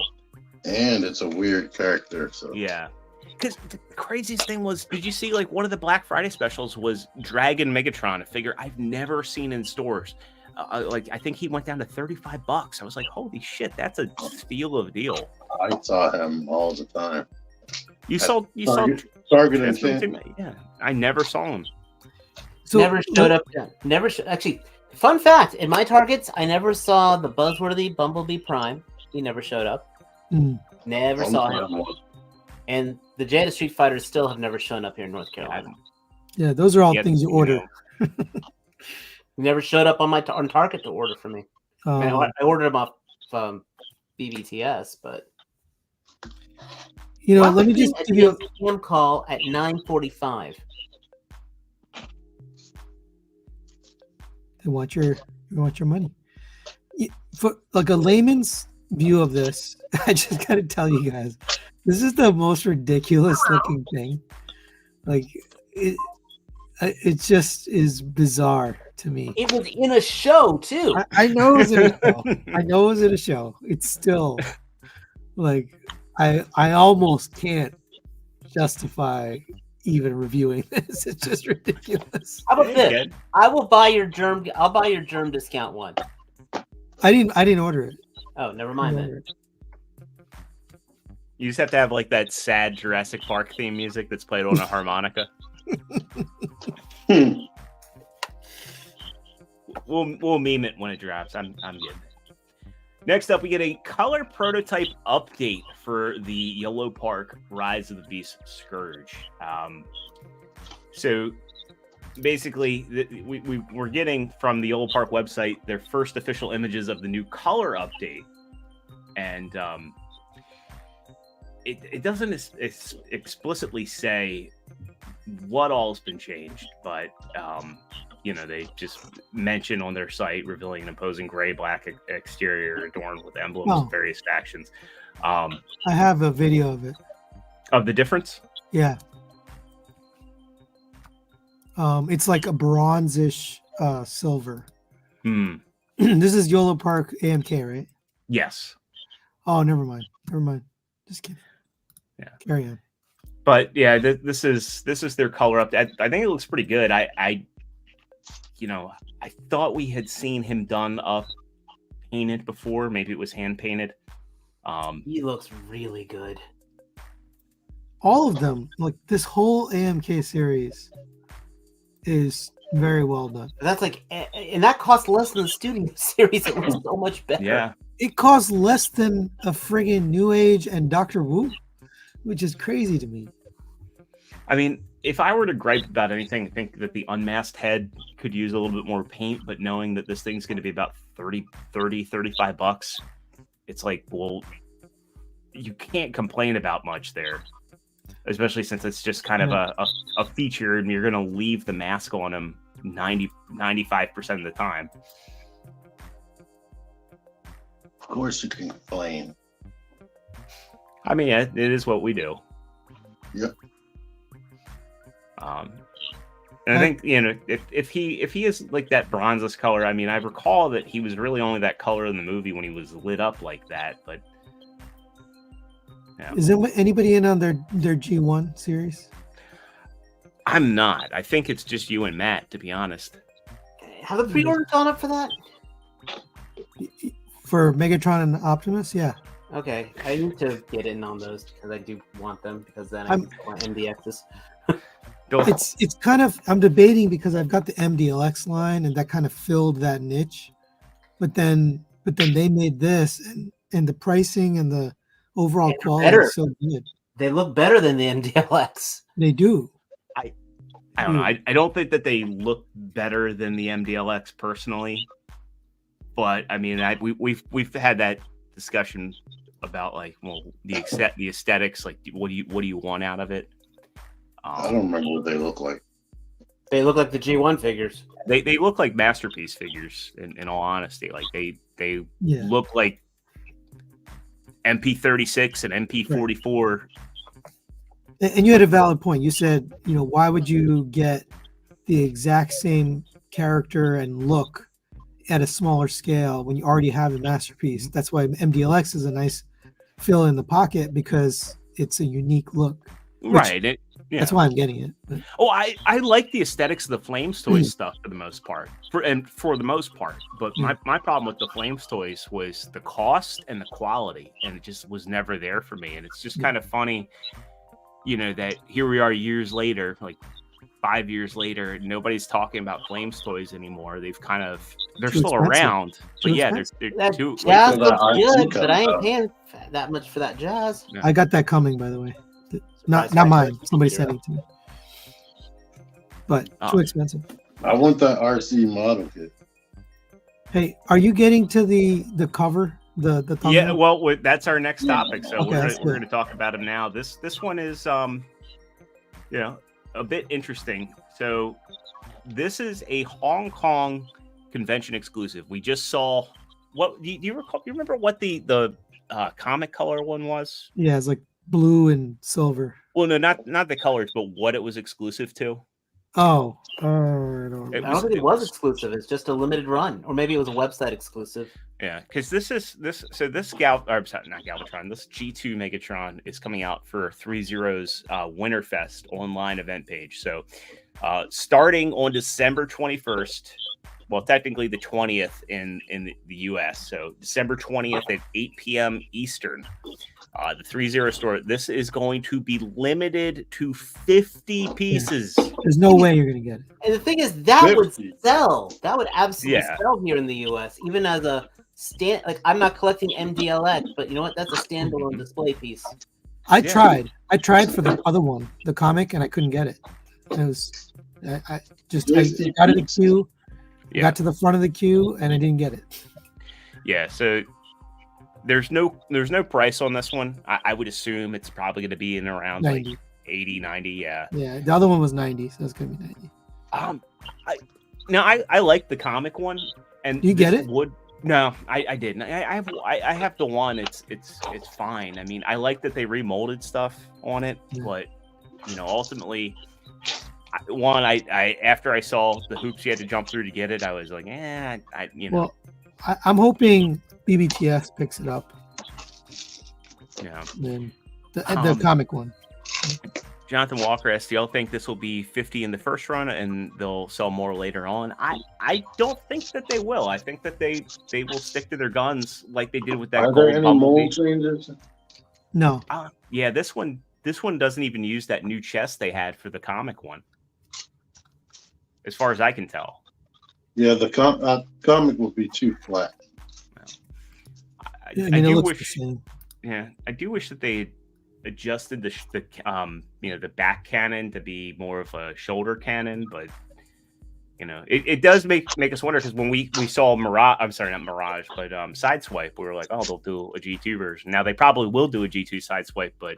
And it's a weird character. So Yeah. Because the craziest thing was, did you see like one of the Black Friday specials was Dragon Megatron, a figure I've never seen in stores. Like I think he went down to $35. I was like, holy shit, that's a steal of a deal. I saw him all the time. You saw Target and Champion. Yeah, I never saw him. So, never showed up. Actually, fun fact: in my targets, I never saw the buzzworthy Bumblebee Prime. He never showed up. Never saw him. And the Jada Street Fighters still have never shown up here in North Carolina. Yeah, those are all things you order. He never showed up on Target to order for me. I ordered them off BBTS, but let me just give you a scam call at 9:45. They want your money. For like a layman's view of this, I just got to tell you guys, this is the most ridiculous looking thing. Like it just is bizarre to me. It was in a show too. I know it was in a show. I know it was in a show. It's still like I almost can't justify even reviewing this. It's just ridiculous. How about this? I'll buy your germ discount one. I didn't order it. Oh, never mind then. You just have to have like that sad Jurassic Park theme music that's played on a harmonica. We'll meme it when it drops. I'm good. Next up, we get a color prototype update for the Yolo Park Rise of the Beast Scourge. So basically, we're getting from the Yolo Park website their first official images of the new color update, and it doesn't explicitly say what all has been changed, but they just mention on their site revealing an imposing gray-black exterior adorned with emblems of various factions. I have a video of it. Of the difference? Yeah. It's like a bronzish silver. This is Yolo Park AMK, right? Yes. Oh, never mind. Just kidding. Yeah. Carry on. But yeah, this is their color update. I think it looks pretty good. I thought we had seen him done up painted before. Maybe it was hand painted. He looks really good. All of them, like this whole AMK series, is very well done. That's and that costs less than the Studio series. It looks so much better. Yeah, it costs less than a friggin' New Age and Dr. Wu, which is crazy to me. I mean, if I were to gripe about anything, I think that the unmasked head could use a little bit more paint, but knowing that this thing's going to be about $35, it's like, well, you can't complain about much there, especially since it's just kind of a feature and you're going to leave the mask on him 95% of the time. Of course you can complain. I mean, it is what we do. Yep. And I think, you know, if he is like that bronzeless color, I mean, I recall that he was really only that color in the movie when he was lit up like that. But yeah. Is there anybody in on their G1 series? I'm not. I think it's just you and Matt, to be honest. Have the pre-orders gone up for that? For Megatron and Optimus, yeah. Okay, I need to get in on those because I do want them because then I want MDXs. It's kind of, I'm debating because I've got the MDLX line and that kind of filled that niche, but then they made this and the pricing and the overall quality is so good. They look better than the MDLX. They do. I don't know. I don't think that they look better than the MDLX personally, but I mean, we've had that discussion about like, well, the aesthetics, like what do you want out of it? I don't remember what they look like. They look like the G1 figures. They look like masterpiece figures. In all honesty, like they look like MP36 and MP44. Right. And you had a valid point. You said, you know, why would you get the exact same character and look at a smaller scale when you already have a masterpiece? That's why MDLX is a nice fill in the pocket because it's a unique look. Right. That's why I'm getting it. But. Oh, I like the aesthetics of the Flames toys stuff for the most part. For the most part. But my problem with the Flames toys was the cost and the quality, and it just was never there for me. And it's just kind of funny, you know, that here we are years later, like 5 years later, nobody's talking about Flames toys anymore. They're still around, but yeah, they're too. Jazz looks good, but I ain't paying that much for that Jazz. Yeah. I got that coming, by the way. Not mine. Somebody sent it to me. But too expensive. I want that RC model kit. Hey, are you getting to the cover? The thumbnail? Yeah, well, that's our next topic. So Okay, we're going to talk about him now. This one is you know, a bit interesting. So this is a Hong Kong convention exclusive. We just saw what do you recall? You remember what the comic color one was? Yeah, it's like blue and silver. Well, no, not the colors, but what it was exclusive to. Oh, I don't I don't think it was exclusive. It's just a limited run, or maybe it was a website exclusive. Yeah, because this This G2 Megatron is coming out for 3Zero's Winterfest online event page. So, starting on December 21st. Well, technically the 20th in the US. So December 20th at 8 p.m. Eastern. The 3Zero store. This is going to be limited to 50 pieces. There's no way you're gonna get it. And the thing is, that would sell. That would absolutely sell here in the US, even as a stand. Like, I'm not collecting MDLX, but you know what? That's a standalone display piece. I tried for the other one, the comic, and I couldn't get it. It was I got in the queue. Got to the front of the queue and I didn't get it. Yeah, so there's no price on this one. I would assume it's probably going to be in around 90. Like 80, 90. Yeah. Yeah, the other one was 90, so it's going to be 90. I like the comic one, and you get it. No, I didn't. I have the one. It's fine. I mean, I like that they remolded stuff on it, but you know, ultimately. I after I saw the hoops you had to jump through to get it, I was like, you know. Well, I'm hoping BBTS picks it up. Yeah. Then the comic one. Jonathan Walker asked, do y'all think this will be 50 in the first run and they'll sell more later on? I don't think that they will. I think that they will stick to their guns like they did with that. Are there any mold changes? No. Yeah, this one doesn't even use that new chest they had for the comic one. As far as I can tell. Yeah, the comic will be too flat. I do wish. Yeah, I do wish that they adjusted the back cannon to be more of a shoulder cannon, but you know, it does make us wonder, because when we saw Mirage, I'm sorry, not Mirage, but Sideswipe, we were like, oh, they'll do a G2 version. Now they probably will do a G2 Sideswipe, but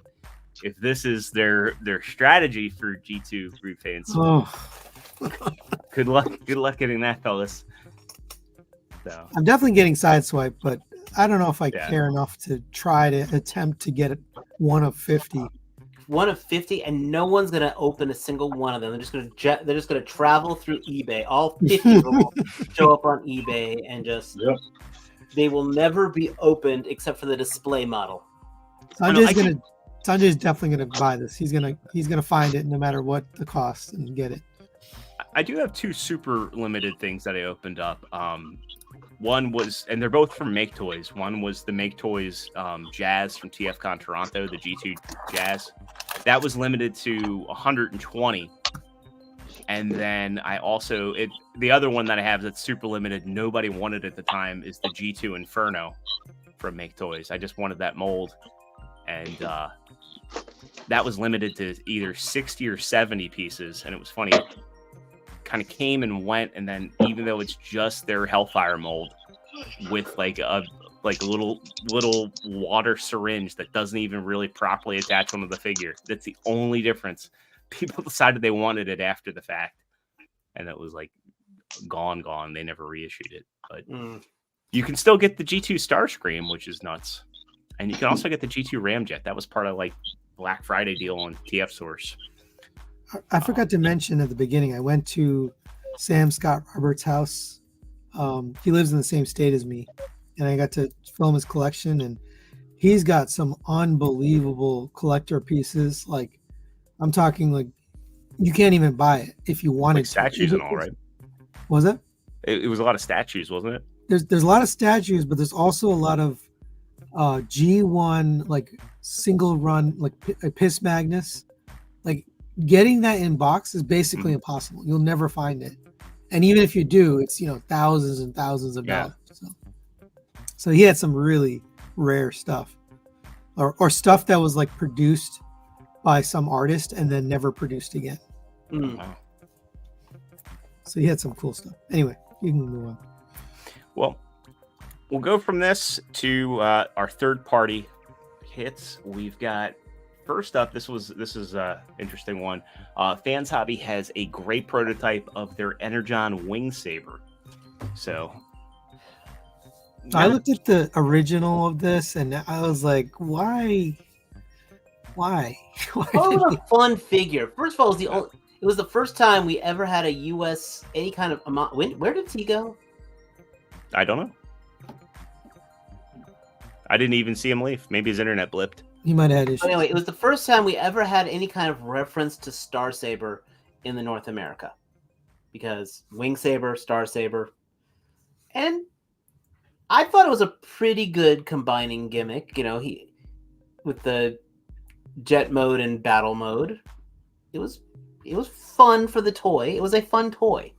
if this is their strategy for G2 group fans, good luck getting that, fellas. So I'm definitely getting Sideswipe, but I don't know if I care enough to try to attempt to get one of 50. One of 50, and no one's gonna open a single one of them. They're just gonna travel through eBay. All 50 of them will show up on eBay and just they will never be opened except for the display model. Sanjay's definitely gonna buy this. He's gonna find it no matter what the cost and get it. I do have two super limited things that I opened up. One was, and they're both from Make Toys. One was the Make Toys Jazz from TFCon Toronto, the G2 Jazz. That was limited to 120. And then I also, the other one that I have that's super limited, nobody wanted at the time, is the G2 Inferno from Make Toys. I just wanted that mold. And that was limited to either 60 or 70 pieces. And it was funny. Kind of came and went, and then even though it's just their Hellfire mold with like a little water syringe that doesn't even really properly attach onto the figure, that's the only difference. People decided they wanted it after the fact, and it was like gone. They never reissued it, but you can still get the G2 Starscream, which is nuts, and you can also get the G2 Ramjet. That was part of like Black Friday deal on TF Source. I forgot to mention at the beginning, I went to Sam Scott Roberts' house. He lives in the same state as me, and I got to film his collection, and he's got some unbelievable collector pieces. Like, I'm talking like you can't even buy it if you wanted like statues and all, right? Was it? It was a lot of statues, wasn't it? There's a lot of statues, but there's also a lot of G1 like single run like Piss Magnus. Like, getting that in box is basically impossible. You'll never find it, and even if you do, it's thousands and thousands of dollars. So he had some really rare stuff, or stuff that was like produced by some artist and then never produced again. Wow. So he had some cool stuff. Anyway, you can move on. Well, we'll go from this to our third party hits. We've got. First up, this is a interesting one. Fans Hobby has a great prototype of their Energon Wing Saber. So I looked at the original of this and I was like, why? Oh, it was a fun figure. First of all, it was the first time we ever had a U.S. any kind of amount. Where did he go? I don't know. I didn't even see him leave. Maybe his internet blipped. He might have had issues. Anyway, it was the first time we ever had any kind of reference to Star Saber in the North America. Because Wing Saber, Star Saber. And I thought it was a pretty good combining gimmick. He with the jet mode and battle mode. It was fun for the toy. It was a fun toy.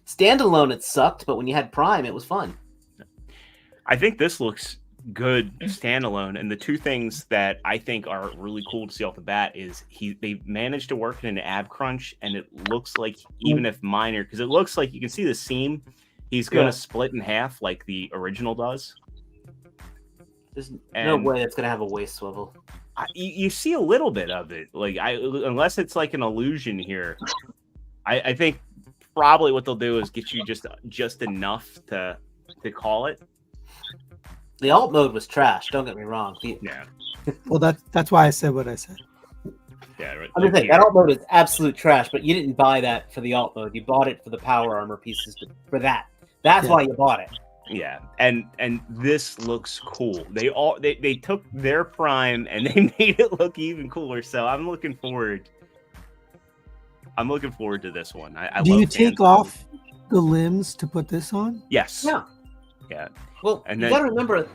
Standalone, it sucked, but when you had Prime, it was fun. I think this looks good standalone, and the two things that I think are really cool to see off the bat is they managed to work in an ab crunch, and it looks like, even if minor, because it looks like you can see the seam, he's going to split in half like the original does. There's no way it's going to have a waist swivel. You see a little bit of it, unless it's like an illusion here. I think probably what they'll do is get you just enough to call it. The alt mode was trash. Don't get me wrong. Yeah. Well, that's why I said what I said. Yeah, right. I'm saying that alt mode is absolute trash, but you didn't buy that for the alt mode. You bought it for the power armor pieces. For that, that's why you bought it. Yeah, and this looks cool. They took their Prime and they made it look even cooler. So I'm looking forward to this one. Do you take off the limbs to put this on? Yes. Yeah. Well, you got to remember,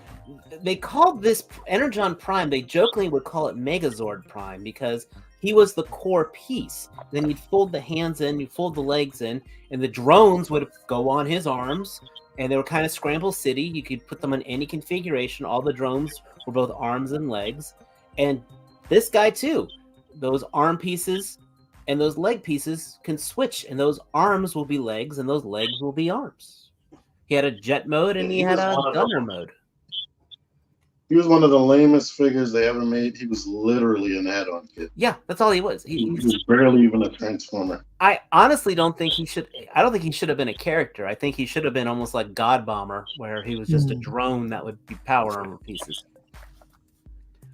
they called this Energon Prime. They jokingly would call it Megazord Prime because he was the core piece. Then you'd fold the hands in, you'd fold the legs in, and the drones would go on his arms. And they were kind of Scramble City. You could put them in any configuration. All the drones were both arms and legs. And this guy too. Those arm pieces and those leg pieces can switch. And those arms will be legs and those legs will be arms. He had a jet mode and he had a gunner mode. He was one of the lamest figures they ever made. He was literally an add-on kit. Yeah, that's all he was. He was barely even a Transformer. I honestly don't think he should. I don't think he should have been a character. I think he should have been almost like God Bomber, where he was just a drone that would be power armor pieces.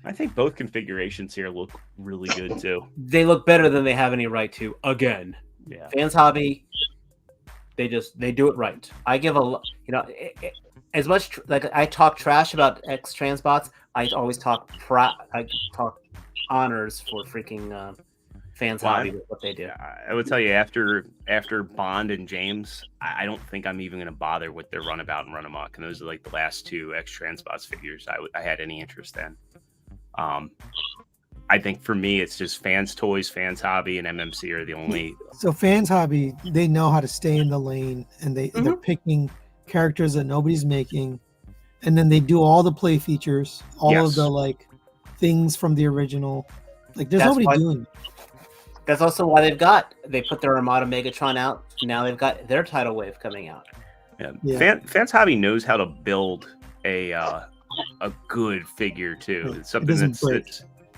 I think both configurations here look really good too. They look better than they have any right to. Again, Yeah. Fans Hobby, they do it right. I give as much like I talk trash about X Transbots, I always talk honors for freaking Fans Hobby with what they do. I would tell you after Bond and James, I don't think I'm even going to bother with their Runabout and Runamuck, and those are like the last two X Transbots figures I had any interest in. I think for me, it's just Fans Toys, Fans Hobby, and MMC are the only. So Fans Hobby, they know how to stay in the lane, and they're picking characters that nobody's making, and then they do all the play features, all of the like things from the original. Like there's nobody doing. That's also why they put their Armada Megatron out. Now they've got their Tidal Wave coming out. Yeah. Fans Hobby knows how to build a good figure too. It's something that's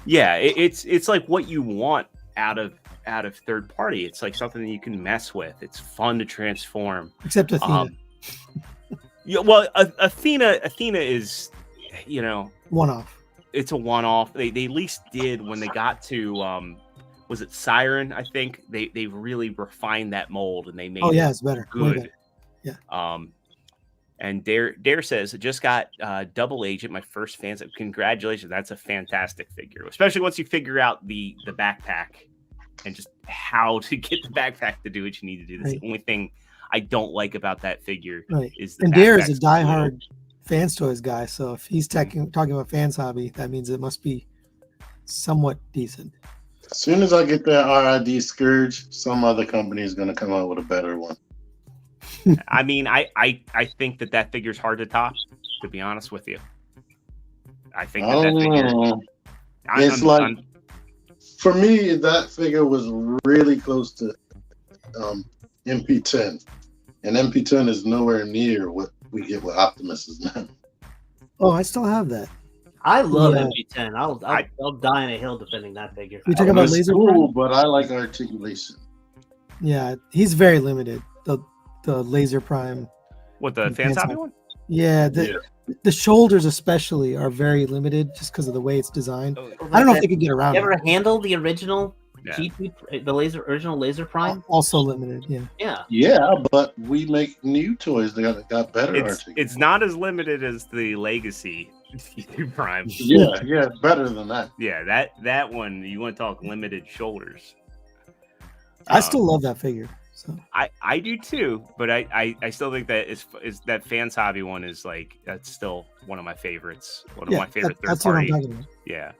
it's like what you want out of third party. It's like something that you can mess with. It's fun to transform. Except Athena. Athena is, one-off. It's a one-off. They at least did when they got to was it Siren? I think they really refined that mold and they made it's better. Good. Yeah. And Dare says, just got Double Agent, my first fans. Congratulations. That's a fantastic figure, especially once you figure out the backpack and just how to get the backpack to do what you need to do. That's the only thing I don't like about that figure is the Dare is a diehard Fans Toys guy. So if he's talking about Fans Hobby, that means it must be somewhat decent. As soon as I get that RID Scourge, some other company is going to come out with a better one. I mean, I think that figure is hard to top, to be honest with you. I think that figure. For me, that figure was really close to MP10. And MP10 is nowhere near what we get with Optimus is now. Oh, I still have that. I love MP10. I'll die on a hill defending that figure. You talking about Laser Prime? But I like articulation. Yeah, he's very limited. The Laser Prime. What, the Fans Hobby one? Yeah, the shoulders especially are very limited just because of the way it's designed. I don't know if they could get around. You ever handle the original original Laser Prime? Also limited, Yeah, but we make new toys that got better articulation. It's not as limited as the Legacy Prime. Yeah, better than that. Yeah, that one, you want to talk limited shoulders. I still love that figure. So I do too, but I still think that is that Fans Hobby one is like, that's still one of my favorites. One of my favorite third party. What I'm talking about. Yeah.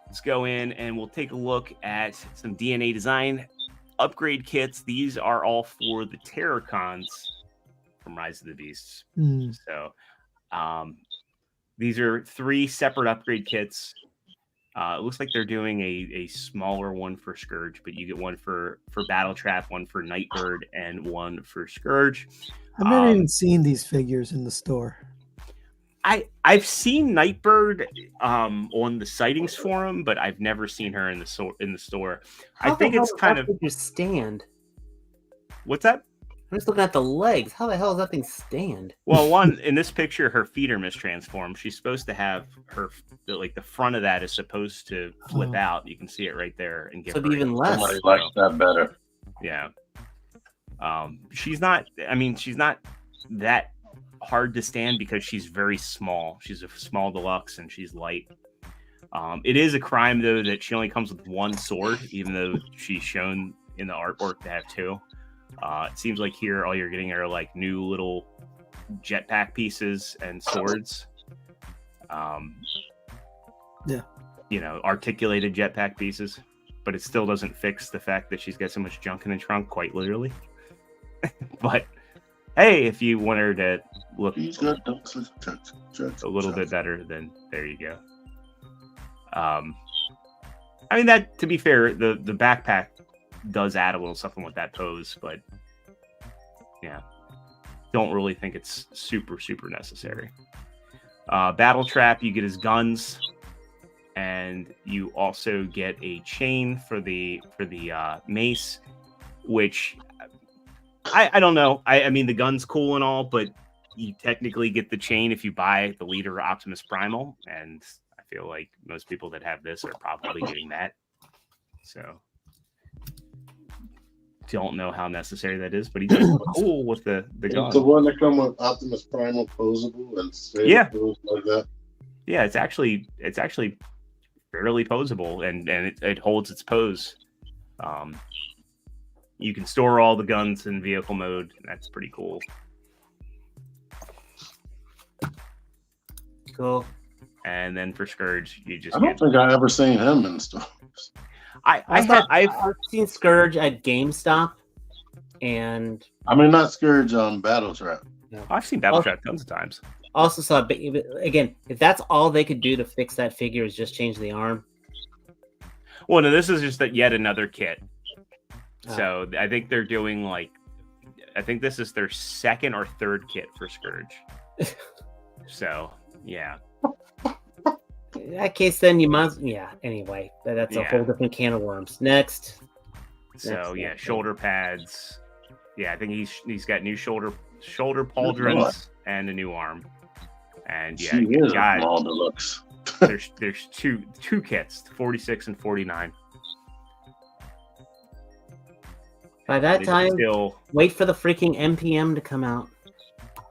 Let's go in and we'll take a look at some DNA design upgrade kits. These are all for the Terrocons from Rise of the Beasts. So these are 3 separate upgrade kits. It looks like they're doing a smaller one for Scourge, but you get one for Battle Trap, one for Nightbird, and one for Scourge. I've never even seen these figures in the store. I've seen Nightbird on the sightings forum, but I've never seen her in the store. I think it's kind of stand. What's that? I'm just looking at the legs. How the hell does that thing stand? Well, one in this picture, her feet are mistransformed. She's supposed to have the front of that is supposed to flip out. You can see it right there and give her even less. Somebody likes that better. Yeah. She's not that hard to stand because she's very small. She's a small deluxe and she's light. It is a crime though that she only comes with 1 sword, even though she's shown in the artwork to have 2. It seems like here all you're getting are like new little jetpack pieces and swords. Articulated jetpack pieces, but it still doesn't fix the fact that she's got so much junk in the trunk, quite literally. But hey, if you want her to look a little bit better, then there you go. I mean, that, to be fair, the backpack does add a little something with that pose, but yeah, don't really think it's super necessary. Battle Trap, you get his guns, and you also get a chain for the mace, which I don't know. I mean, the gun's cool and all, but you technically get the chain if you buy the Leader Optimus Primal, and I feel like most people that have this are probably getting that. So don't know how necessary that is, but he does look cool with the gun. It's the one that come with Optimus Primal posable and Yeah. like that. Yeah, it's actually fairly posable, and it holds its pose. You can store all the guns in vehicle mode. And that's pretty cool. Cool. And then for Scourge, you just I don't think I ever seen him in stores. I've seen Scourge at GameStop, and I mean, not Scourge on Battle Trap. I've seen Battle Trap tons of times. also saw. But again, if that's all they could do to fix that figure is just change the arm. Well, no, this is just yet another kit. So I think they're doing I think this is their second or third kit for Scourge. So yeah. In that case, then you must. Yeah. Anyway, that's a whole different can of worms. Next. Shoulder pads. Yeah, I think he's got new shoulder pauldrons and a new arm. And yeah, God, all the looks. there's two kits, 46 and 49. By that time, wait for the freaking MPM to come out.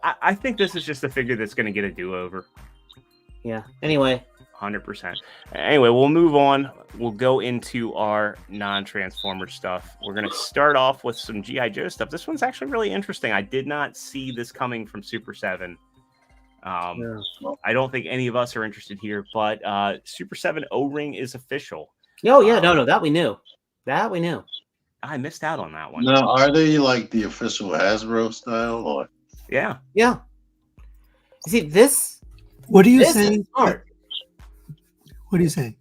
I think this is just a figure that's going to get a do-over. Yeah. Anyway. 100%. Anyway, we'll move on. We'll go into our non-Transformer stuff. We're going to start off with some G.I. Joe stuff. This one's actually really interesting. I did not see this coming from Super 7. I don't think any of us are interested here, but Super 7 O-Ring is official. Oh, yeah. No, that we knew. I missed out on that one. Now, are they like the official Hasbro style? Or? Yeah. Yeah. See, this... What are you this saying? Is smart. What are you saying?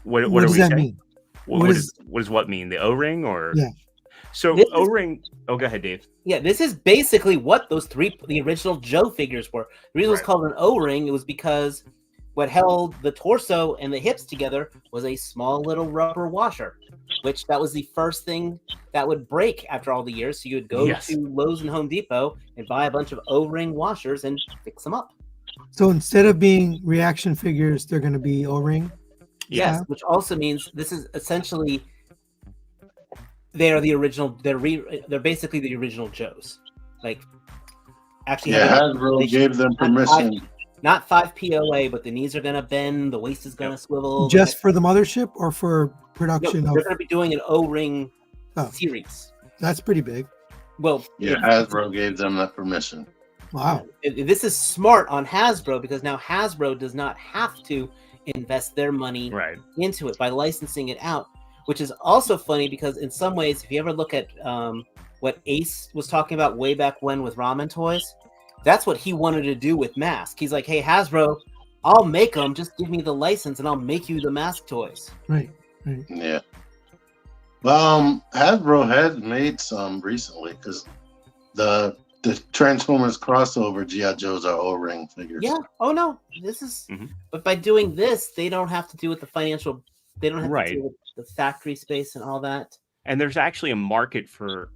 What does that mean? What does what mean? The O-ring or? Yeah. So O-ring. Oh, go ahead, Dave. Yeah, this is basically what the original Joe figures were. The reason it was called an O-ring, it was because what held the torso and the hips together was a small little rubber washer, which that was the first thing that would break after all the years. So you would go to Lowe's and Home Depot and buy a bunch of O-ring washers and fix them up. So instead of being reaction figures, they're going to be O-ring? Yes, which also means this is essentially they are the original. They're basically the original Joes. Like actually, Hasbro gave them permission. Not 5 POA, but the knees are going to bend, the waist is going to swivel. Just for the mothership or for production? No, they're going to be doing an O-ring series. That's pretty big. Well, Hasbro gave them that permission. Wow. This is smart on Hasbro because now Hasbro does not have to invest their money into it by licensing it out, which is also funny because in some ways, if you ever look at what Ace was talking about way back when with ramen toys, that's what he wanted to do with Mask. He's like, hey, Hasbro, I'll make them. Just give me the license and I'll make you the Mask toys. Right. Yeah. Well, Hasbro has made some recently because the Transformers crossover G.I. Joes are O-ring figures. Yeah. Oh, no. This is... But by doing this, they don't have to do with the financial... They don't have to do with the factory space and all that. And there's actually a market for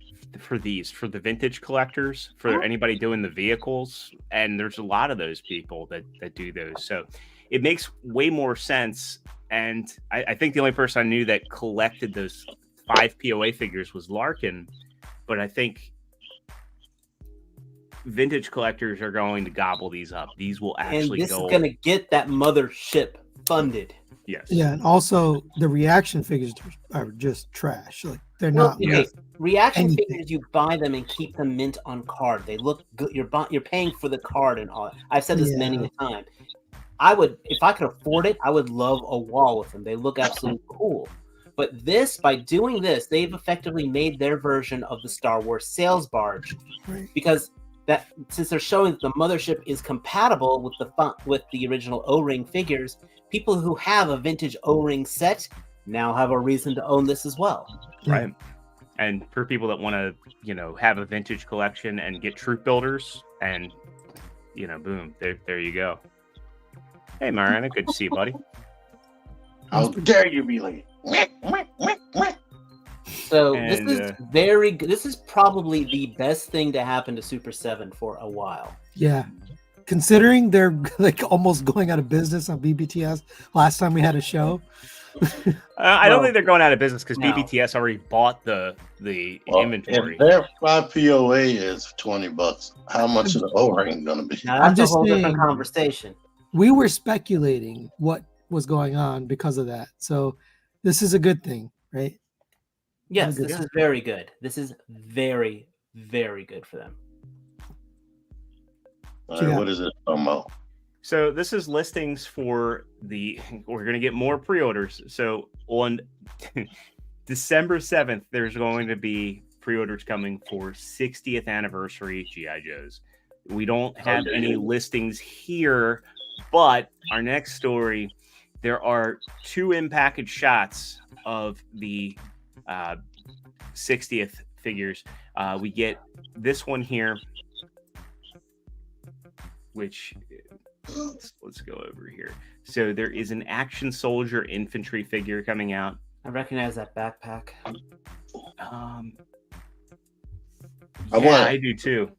these, for the vintage collectors, for anybody doing the vehicles. And there's a lot of those people that do those. So it makes way more sense. And I think the only person I knew that collected those 5 POA figures was Larkin. But I think vintage collectors are going to gobble these up. These will actually and this is going to get that mothership funded. Yes. Yeah, and also the reaction figures are just trash. Like they're not. Okay. Reaction figures, you buy them and keep them mint on card. They look good. You're paying for the card and all. I've said this many a time. I would, if I could afford it, I would love a wall with them. They look absolutely cool. But this, by doing this, they've effectively made their version of the Star Wars sales barge, because that since they're showing that the mothership is compatible with the original O-ring figures, people who have a vintage O-ring set now have a reason to own this as well. Right. And for people that want to, have a vintage collection and get troop builders, and boom, there you go. Hey, Mariana, good to see you, buddy. How dare you be late? So And, this is very good. This is probably the best thing to happen to Super 7 for a while. Yeah. Considering they're like almost going out of business on BBTS last time we had a show. I don't think they're going out of business because No. BBTS already bought the Well, inventory. If their 5 POA is $20, how much of the O-ring going to be? Now I'm that's a just whole different saying- conversation. We were speculating what was going on because of that. So this is a good thing, right? Yes, good. this is very good. This is very, very good for them. All right, Yeah. what is it about? So this is listings for the. We're going to get more pre-orders. So on December 7th, there's going to be pre-orders coming for 60th anniversary GI Joes. We don't have any listings here, but our next story, there are 2 in-package shots of the 60th figures. We get this one here, which let's go over here. So there is an Action Soldier infantry figure coming out. I recognize that backpack. I want it. I do too.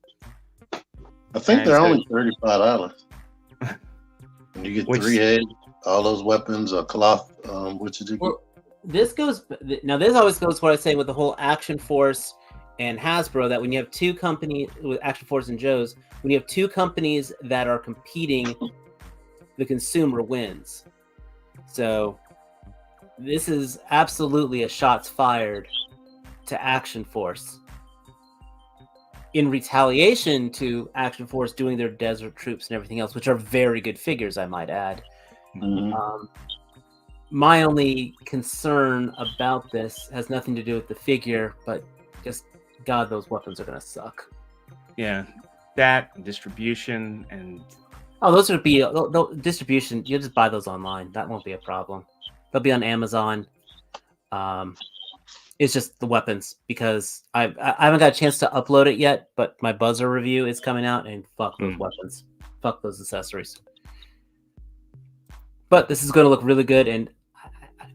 I think And they're so- only $35. And you get Which- 3 heads, all those weapons, a cloth. What did you get? Well, this goes now. This always goes what I say with the whole Action Force and Hasbro, that when you have 2 companies with Action Force and Joe's, when you have 2 companies that are competing, the consumer wins. So this is absolutely a shots fired to Action Force in retaliation to Action Force doing their Desert Troops and everything else, which are very good figures, I might add. Mhm. My only concern about this has nothing to do with the figure, but just God, those weapons are gonna suck. Yeah, that distribution and Oh, those would be distribution. You'll just buy those online. That won't be a problem. They'll be on Amazon. It's just the weapons, because I haven't got a chance to upload it yet, but my Buzzer review is coming out, and fuck those weapons, fuck those accessories. But this is going to look really good, and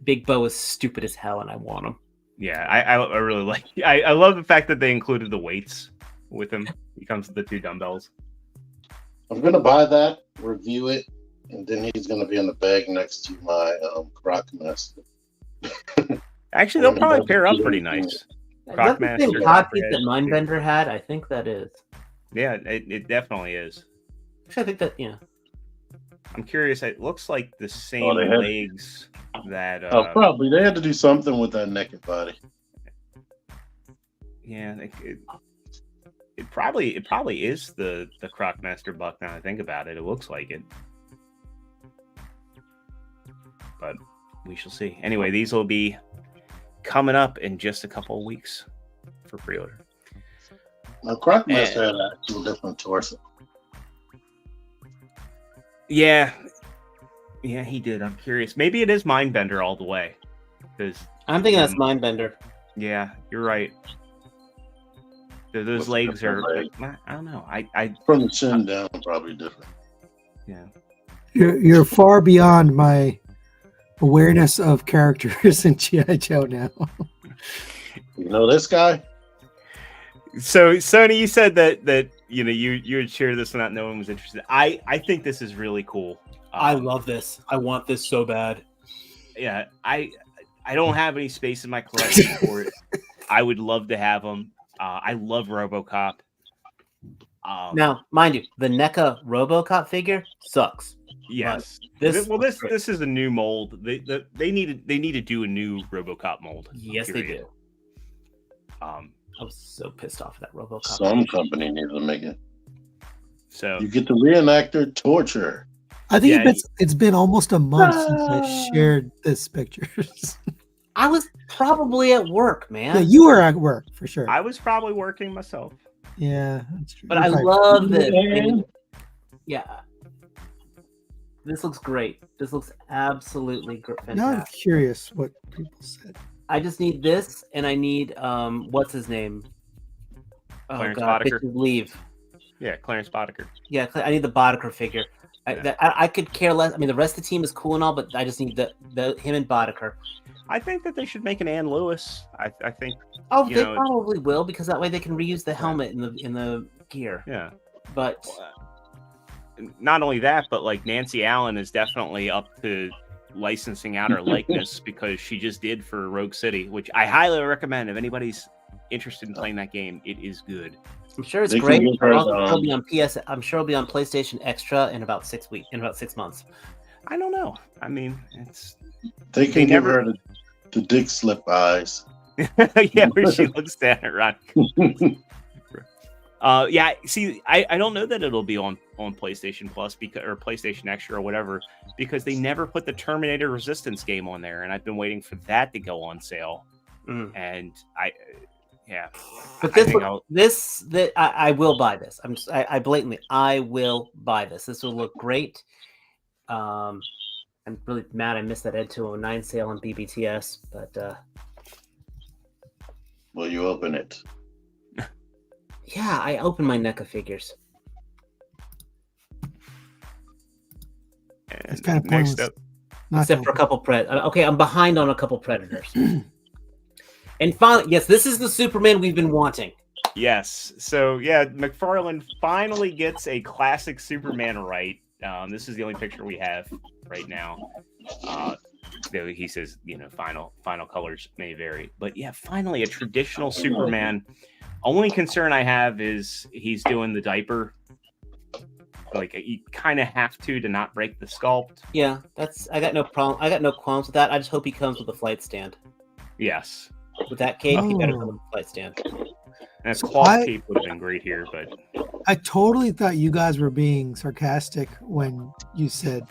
Big Bo is stupid as hell, and I want him. yeah, I really like. I love the fact that they included the weights with him. He comes with the 2 dumbbells. I'm going to buy that, review it, and then he's going to be in the bag next to my Croc Master. Actually, they'll probably pair up pretty nice. Croc That's the same Master, codpiece Copperhead, that Mindbender had. I think that is. Yeah, it definitely is. Actually, I think that, yeah. I'm curious. It looks like the same Oh, they had- legs that. Probably. They had to do something with that naked body. Yeah, it probably is the Croc Master buck. Now I think about it, it looks like it. But we shall see. Anyway, these will be coming up in just a couple of weeks for pre-order. Now, Croc Master had an actual different torso. Yeah, he did. I'm curious. Maybe it is Mindbender all the way. Because I'm thinking that's Mindbender. yeah, you're right. Those What's legs are. different I don't know. I From the chin down, probably different. yeah. You're far beyond my awareness of characters in G.I. Joe now. You know this guy? So Sony, you said that you would share this and not no one was interested. I think this is really cool. I love this. I want this so bad. Yeah, I don't have any space in my collection for it. I would love to have them. I love RoboCop. Now, mind you, the NECA RoboCop figure sucks. Yes. This This is a new mold. They need to do a new RoboCop mold. Yes, they period. do. I was so pissed off at that RoboCop. Some company needs to make it. So You get the reenactor torture. I think Yeah, it's been almost a month since I shared this pictures. I was probably at work, man. Yeah, you were at work for sure. I was probably working myself. Yeah, that's true. But I You're right. love this. Man. Yeah. This looks great. This looks absolutely Now I'm fantastic. curious what people said. I just need this, and I need what's his name? Oh Clarence God, Boddicker? bitches leave. Yeah, Clarence Boddicker. Yeah, I need the Boddicker figure. Yeah. I could care less. I mean, the rest of the team is cool and all, but I just need the him and Boddicker. I think that they should make an Ann Lewis. I think. Oh, you they know, probably will, because that way they can reuse the helmet in the gear. Yeah. But Not only that, but like Nancy Allen is definitely up to licensing out her likeness because she just did for Rogue City, which I highly recommend. If anybody's interested in playing that game, it is good. I'm sure it's They can great. give her It'll be on PS. I'm sure it'll be on PlayStation Extra in about 6 weeks. In about 6 months. I don't know. I mean, it's They can give her the dick slip eyes. yeah, where she looks down at Ron. Yeah, see, I don't know that it'll be on PlayStation Plus or PlayStation Extra or whatever, because they never put the Terminator Resistance game on there, and I've been waiting for that to go on sale. And but I will buy this. I will buy this. This will look great. I'm really mad I missed that Ed 209 sale on BBTS, but Will you open it? yeah, I opened my NECA figures. It's kind of next pointless. up. Except for a couple okay, I'm behind on a couple Predators. And finally, yes, this is the Superman we've been wanting. Yes. So yeah, McFarlane finally gets a classic Superman right. This is the only picture we have right now. He says, final colors may vary, but yeah, finally a traditional Superman. Only concern I have is he's doing the diaper. Like you kind of have to not break the sculpt. Yeah, I got no problem. I got no qualms with that. I just hope he comes with a flight stand. Yes. With that cape, he better come with a flight stand. And a cloth cape would have been great here, but I totally thought you guys were being sarcastic when you said,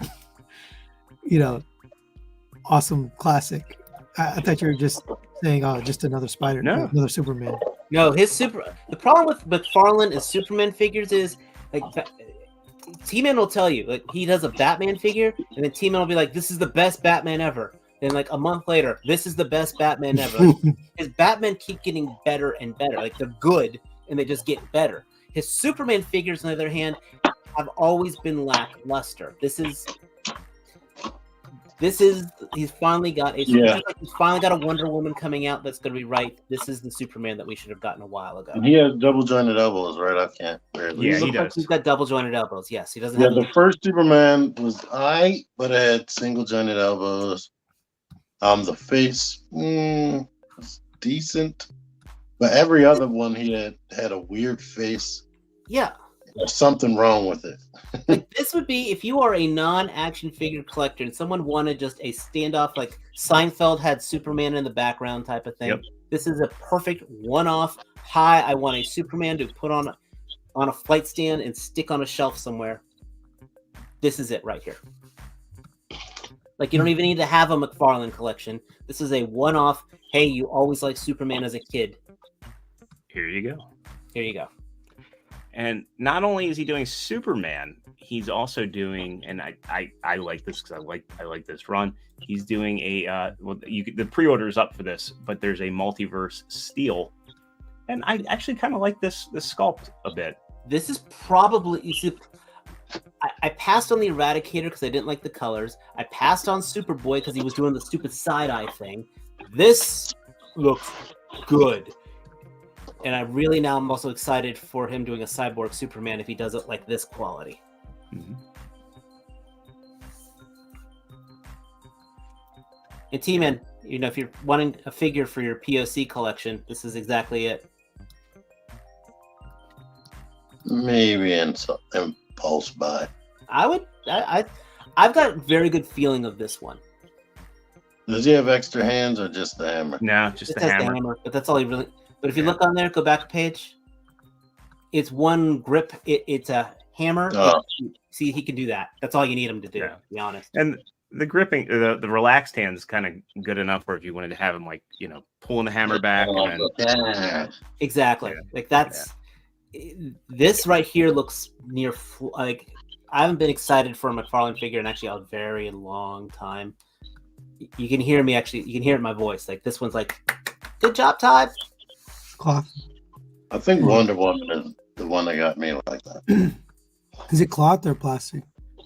awesome classic. I thought you were just saying, oh, just another another Superman. No, the problem with McFarlane and Superman figures is like T-Man will tell you, like, he does a Batman figure, and then T-Man will be like, this is the best Batman ever. Then like a month later, this is the best Batman ever. Like, his Batman keep getting better and better. Like they're good and they just get better. His Superman figures, on the other hand, have always been lackluster. He's finally got he's finally got a Wonder Woman coming out that's going to be right. This is the Superman that we should have gotten a while ago. And he has double jointed elbows, right? I can't barely. Yeah, he does. like he's got double jointed elbows. Yes, he doesn't. Yeah, have the first Superman was but it had single jointed elbows. The face was decent, but every other one he had a weird face. Yeah. There's something wrong with it. Like, this would be if you are a non-action figure collector and someone wanted just a standoff, like Seinfeld had Superman in the background type of thing. Yep. This is a perfect one-off. Hi, I want a Superman to put on a flight stand and stick on a shelf somewhere. This is it right here. Like, you don't even need to have a McFarlane collection. This is a one-off. Hey, you always liked Superman as a kid. Here you go. Here you go. And not only is he doing Superman, he's also doing, and I like this because I like this run. He's doing the pre-order is up for this, but there's a multiverse Steel, and I actually kind of like this sculpt a bit. This is probably, you see, I passed on the Eradicator because I didn't like the colors. I passed on Superboy because he was doing the stupid side-eye thing. This looks good. And I'm also excited for him doing a Cyborg Superman if he does it like this quality. Mm-hmm. And T-Man, if you're wanting a figure for your POC collection, this is exactly it. Maybe in some impulse buy. I've got a very good feeling of this one. Does he have extra hands or just the hammer? No, just the hammer. But that's all he really. But if you look on there, go back a page. It's one grip. It's a hammer. Oh. See, he can do that. That's all you need him to do. To be honest. And the gripping, the relaxed hand is kind of good enough for if you wanted to have him pulling the hammer back. Exactly. Yeah. Like that's this right here looks near like I haven't been excited for a McFarlane figure in actually a very long time. You can hear me actually. You can hear it in my voice. Like this one's like, good job, Todd. Cloth. I think Wonder Woman is the one that got me like that. Is it cloth or plastic?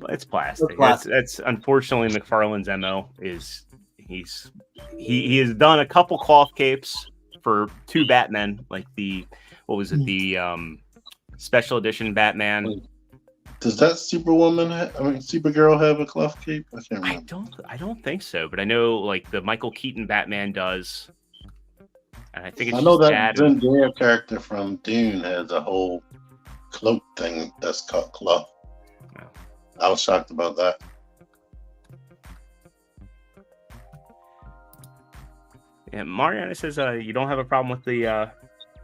It's plastic. That's unfortunately McFarlane's MO is he has done a couple cloth capes for 2 Batmen, like the the special edition Batman. Does that Supergirl have a cloth cape? I can't remember. I don't think so, but I know like the Michael Keaton Batman does. And I think it's I know just that Zendaya character from Dune has a whole cloak thing that's called cloth. Oh. I was shocked about that. Yeah, Mariana says you don't have a problem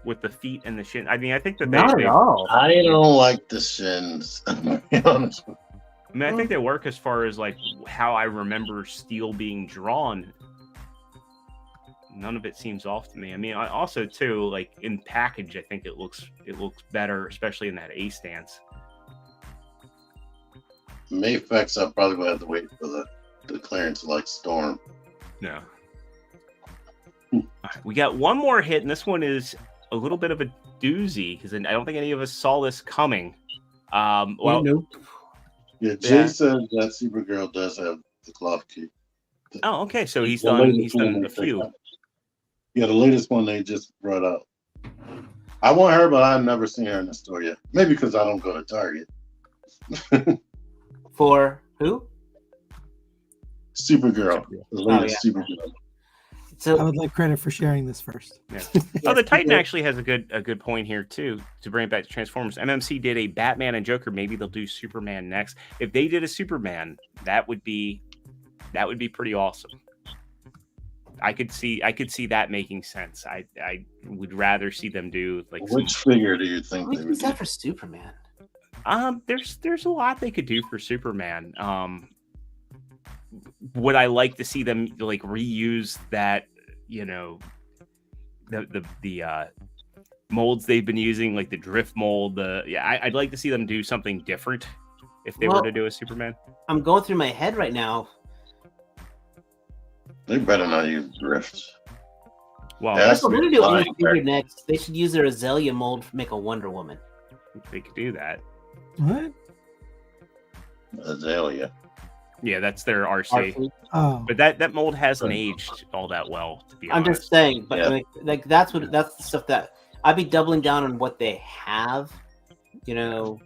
with the feet and the shin. I mean, I think that Not at all. I don't like the shins. To be honest. I mean, I think they work as far as like how I remember steel being drawn. None of it seems off to me. I mean, I also too, like in package, I think it looks better, especially in that A stance. Mayfex, I probably gonna have to wait for the clearance like Storm. No. We got one more hit, and this one is a little bit of a doozy because I don't think any of us saw this coming. Well, nope. Yeah, Jay says that Supergirl does have the cloth cape. Oh, okay. So he's done a few. Yeah, the latest one they just brought out. I want her, but I've never seen her in the store yet. Maybe because I don't go to Target. For who? Supergirl. The latest Supergirl. So I would like credit for sharing this first. Yeah. Oh, the Titan actually has a good point here too. To bring it back to Transformers, MMC did a Batman and Joker. Maybe they'll do Superman next. If they did a Superman, that would be pretty awesome. I could see that making sense. I would rather see them do like which figure do you think what they is would that do? for Superman? There's a lot they could do for Superman. Would I like to see them like reuse that, the molds they've been using, like the drift mold? I'd like to see them do something different if they were to do a Superman. I'm going through my head right now. They better not use drift. Well, That's what they're going to do on the figure next. They should use their Azalea mold to make a Wonder Woman. They could do that. What? Azalea. Yeah, that's their RC. Oh, But that mold hasn't aged all that well, to be I'm honest. just saying, but Yeah. like that's the stuff that I'd be doubling down on what they have. No,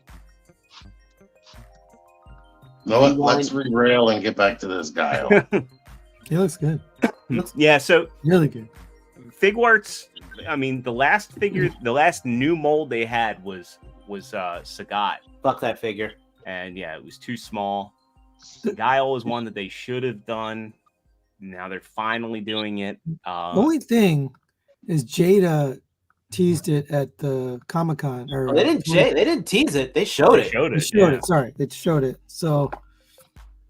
let's re-rail and get back to this guy. it looks good. Yeah, so Really good. Figuarts, I mean, the last new mold they had was Sagat. Fuck that figure. And yeah, it was too small. Guile was one that they should have done. Now they're finally doing it. The only thing is Jada teased it at the Comic-Con. Or They didn't tease it. They showed it. They showed it. Sorry, they showed it. So,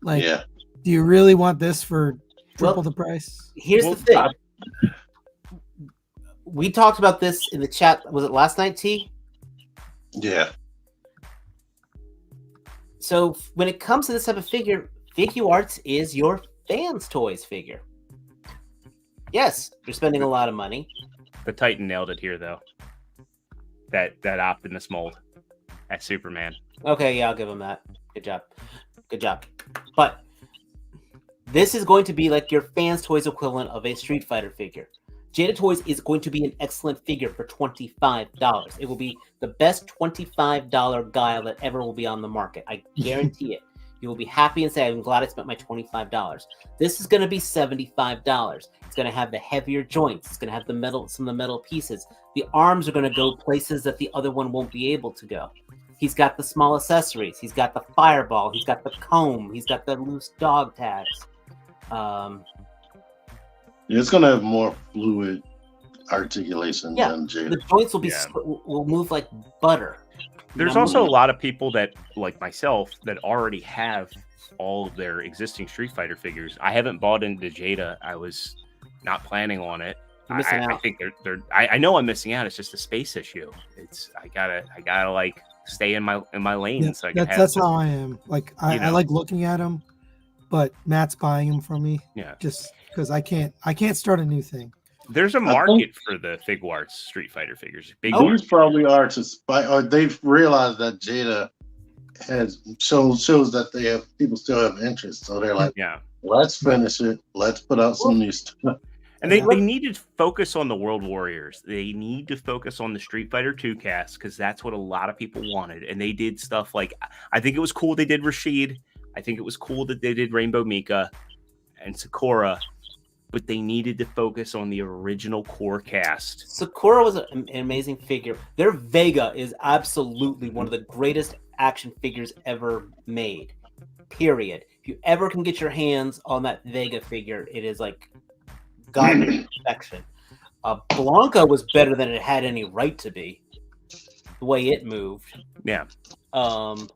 like, Yeah. do you really want this for triple the price? Here's the thing. We talked about this in the chat. Was it last night, T? Yeah. So when it comes to this type of figure, Figuarts is your fans' toys figure. Yes, you're spending a lot of money. The Titan nailed it here, though. That Optimus mold at Superman. Okay, yeah, I'll give him that. Good job. But this is going to be like your fans' toys equivalent of a Street Fighter figure. Jada Toys is going to be an excellent figure for $25. It will be the best $25 Guile that ever will be on the market. I guarantee it. You will be happy and say, I'm glad I spent my $25. This is going to be $75. It's going to have the heavier joints. It's going to have some of the metal pieces. The arms are going to go places that the other one won't be able to go. He's got the small accessories. He's got the fireball. He's got the comb. He's got the loose dog tags. It's gonna have more fluid articulation than Jada. The joints will move like butter. There's also a lot of people that, like myself, that already have all of their existing Street Fighter figures. I haven't bought into Jada. I was not planning on it. I think I know I'm missing out. It's just a space issue. I gotta like stay in my lane. Yeah, so I can that's how I am. Like I like looking at them, but Matt's buying them for me. Yeah. Just because I can't start a new thing. There's a market for the Figuarts Street Fighter figures. Big These probably are to spy, or they've realized that Jada has shows that they have people still have interest. So they're like, Let's finish it. Let's put out some new stuff. And they need to focus on the World Warriors. They need to focus on the Street Fighter 2 cast because that's what a lot of people wanted. And they did stuff like, I think it was cool they did Rashid. I think it was cool that they did Rainbow Mika and Sakura. But they needed to focus on the original core cast. Sakura was an amazing figure. Their Vega is absolutely one of the greatest action figures ever made. Period. If you ever can get your hands on that Vega figure, it is like godly perfection. Blanca was better than it had any right to be. The way it moved. Yeah. And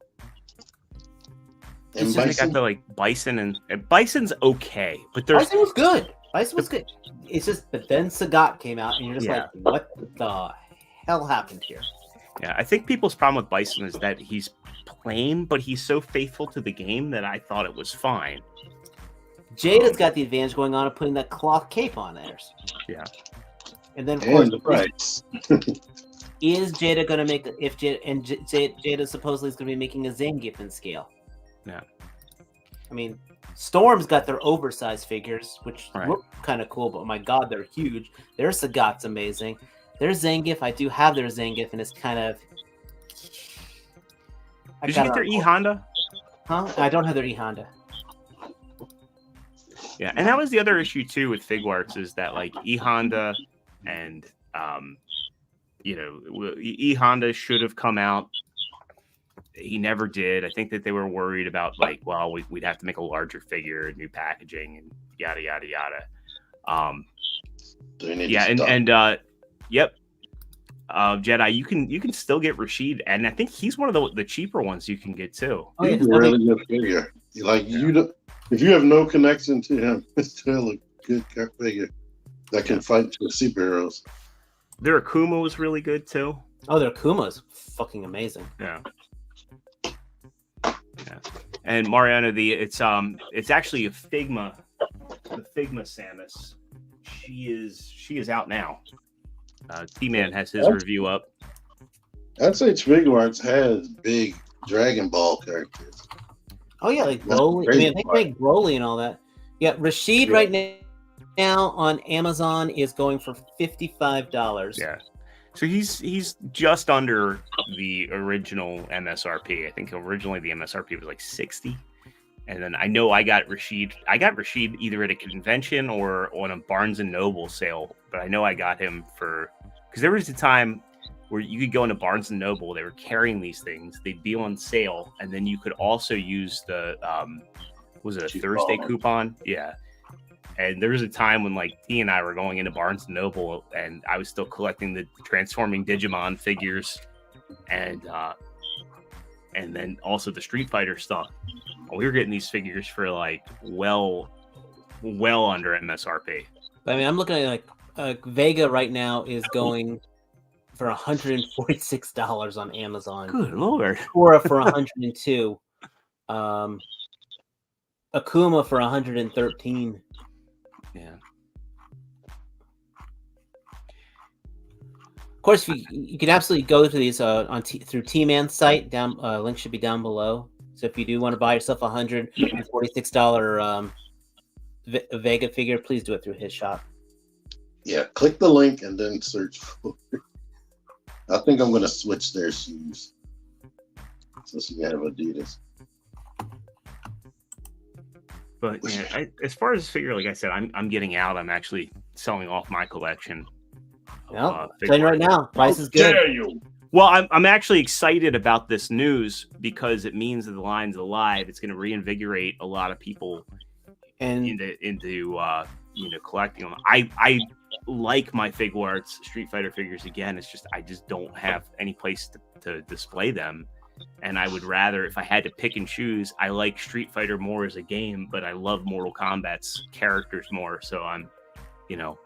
Got the like Bison and Bison's okay, but there's Bison was good. Bison was good. It's just, but then Sagat came out, and you're just like, what the hell happened here? Yeah, I think people's problem with Bison is that he's plain, but he's so faithful to the game that I thought it was fine. Jada's got the advantage going on of putting that cloth cape on theirs. Yeah. And then, of course, the price. is Jada going to make, if Jada, and Jada supposedly is going to be making a Zangief scale. Yeah. I mean, Storm's got their oversized figures, which Right. look kind of cool, but my God, they're huge. Their Sagat's amazing. Their Zangief, I do have their Zangief, and it's kind of. Did you get their E Honda? Huh? I don't have their E Honda. Yeah, and that was the other issue too with Figuarts is that like E Honda and E Honda should have come out. He never did. I think that they were worried about like, well, we'd have to make a larger figure, new packaging, and yada yada yada. Yep. Jedi, you can still get Rashid, and I think he's one of the cheaper ones you can get too. Oh, yeah, He's a really good figure. If you have no connection to him, it's still a good figure that can fight for superheroes. Their Akuma was really good too. Oh, their Akuma's fucking amazing. Yeah. Yeah. And Mariana, it's actually a Figma, the Figma Samus. She is out now. T-Man has his review up. I'd say Figuarts has big Dragon Ball characters. Oh yeah, like Broly. I mean, they make Broly and all that. Yeah, Rashid right now on Amazon is going for $55. Yeah. So he's just under the original MSRP. I think originally the MSRP was like 60. And then I know I got Rashid either at a convention or on a Barnes and Noble sale, but I know I got him because there was a time where you could go into Barnes and Noble, they were carrying these things, they'd be on sale, and then you could also use the was it a Thursday coupon? Yeah. And there was a time when like T and I were going into Barnes and Noble, and I was still collecting the transforming Digimon figures, and then also the Street Fighter stuff. We were getting these figures for like well under MSRP. I mean, I'm looking at like Vega right now is going for $146 on Amazon. Good Lord. Korra for $102. Akuma for $113. Yeah. Of course, you can absolutely go to these through T-Man's site. Down link should be down below. So if you do want to buy yourself a $146 Vega figure, please do it through his shop. Yeah, click the link and then search for it. I think I'm going to switch their shoes since we have Adidas. But yeah, as far as figure, like I said, I'm getting out. I'm actually selling off my collection. Tell you right now, price is good. Dare you? Well, I'm actually excited about this news because it means that the line's alive. It's going to reinvigorate a lot of people into collecting them. I like my Figuarts Street Fighter figures again. It's just I just don't have any place to display them. And I would rather, if I had to pick and choose, I like Street Fighter more as a game, but I love Mortal Kombat's characters more. So I'm,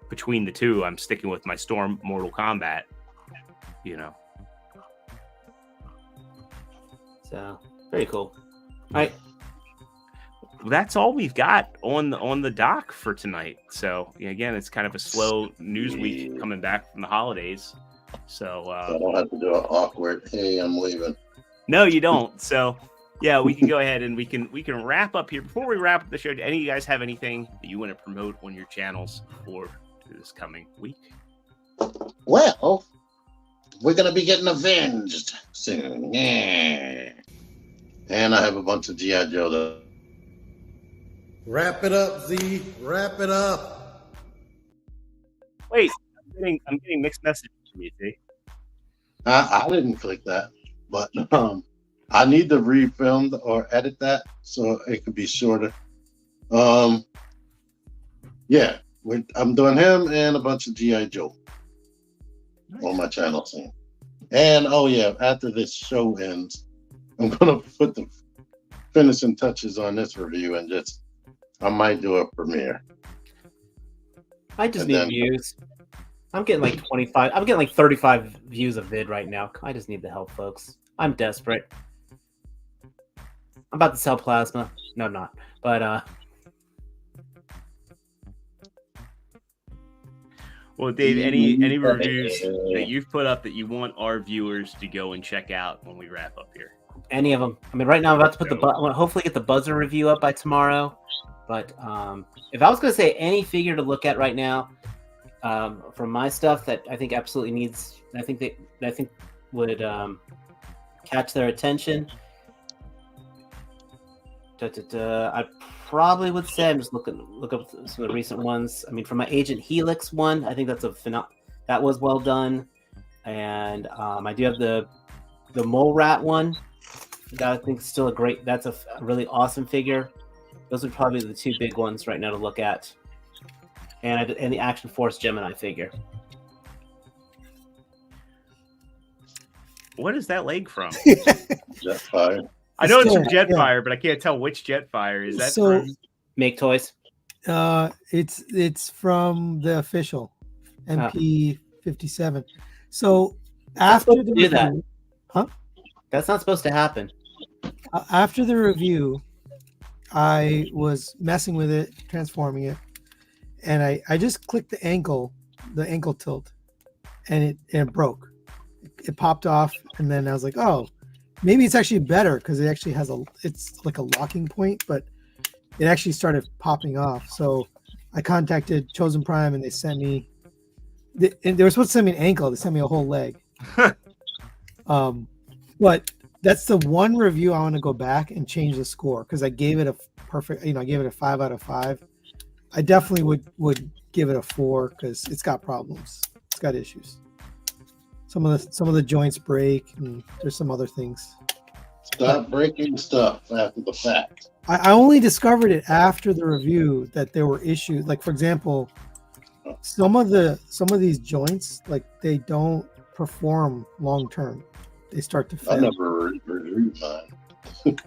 between the two, I'm sticking with my Storm Mortal Kombat, So, very cool. All right. That's all we've got on the dock for tonight. So again, it's kind of a slow news week coming back from the holidays. So I don't have to do an awkward, hey, I'm leaving. No, you don't. So Yeah, we can go ahead and we can wrap up here. Before we wrap up the show, do any of you guys have anything that you want to promote on your channels for this coming week? Well, we're gonna be getting avenged soon. Yeah. And I have a bunch of G.I. Joe that Wrap it up, Z. Wrap it up. Wait, I'm getting mixed messages from you, see? I didn't click that, but I need to refilm or edit that so it could be shorter. Yeah, I'm doing him and a bunch of G.I. Joe on my channel soon. And oh yeah, after this show ends, I'm gonna put the finishing touches on this review and I might do a premiere. I just And need then- views. I'm getting like 25. I'm getting like 35 views a vid right now. I just need the help, folks. I'm desperate. I'm about to sell plasma. No, I'm not. But Well, Dave, any reviews that you've put up that you want our viewers to go and check out when we wrap up here? any of them. I mean, right now I'm about to put the. I'm gonna hopefully get the buzzer review up by tomorrow. But if I was going to say any figure to look at right now, from my stuff that I think absolutely needs, I think would catch their attention. I probably would say I'm just look up some of the recent ones. I mean, for my Agent Helix one, I think that's that was well done, and I do have the Mole Rat one. That I think is still that's a really awesome figure. Those are probably the two big ones right now to look at, and the Action Force Gemini figure. What is that leg from? Jetfire. I know it's from Yeah. Jetfire, but I can't tell which Jetfire. Is that So- from? Make toys. It's from the official MP57. So after the do that. review, That's not supposed to happen. after the review, I was messing with it, transforming it, and I just clicked the ankle tilt, and it broke. It popped off, and then I was like, oh, maybe it's actually better because it actually has it's like a locking point, but it actually started popping off. So I contacted Chosen Prime, and they sent me. And they were supposed to send me an ankle. They sent me a whole leg. But that's the one review I want to go back and change the score because I gave it a perfect. I gave it a 5 out of 5. I definitely would give it a 4 because it's got problems. It's got issues. Some of the joints break, and there's some other things. Stop breaking stuff after the fact. I only discovered it after the review that there were issues. Like, for example, some of these joints, like, they don't perform long term. They start to fail. I never reviewed mine.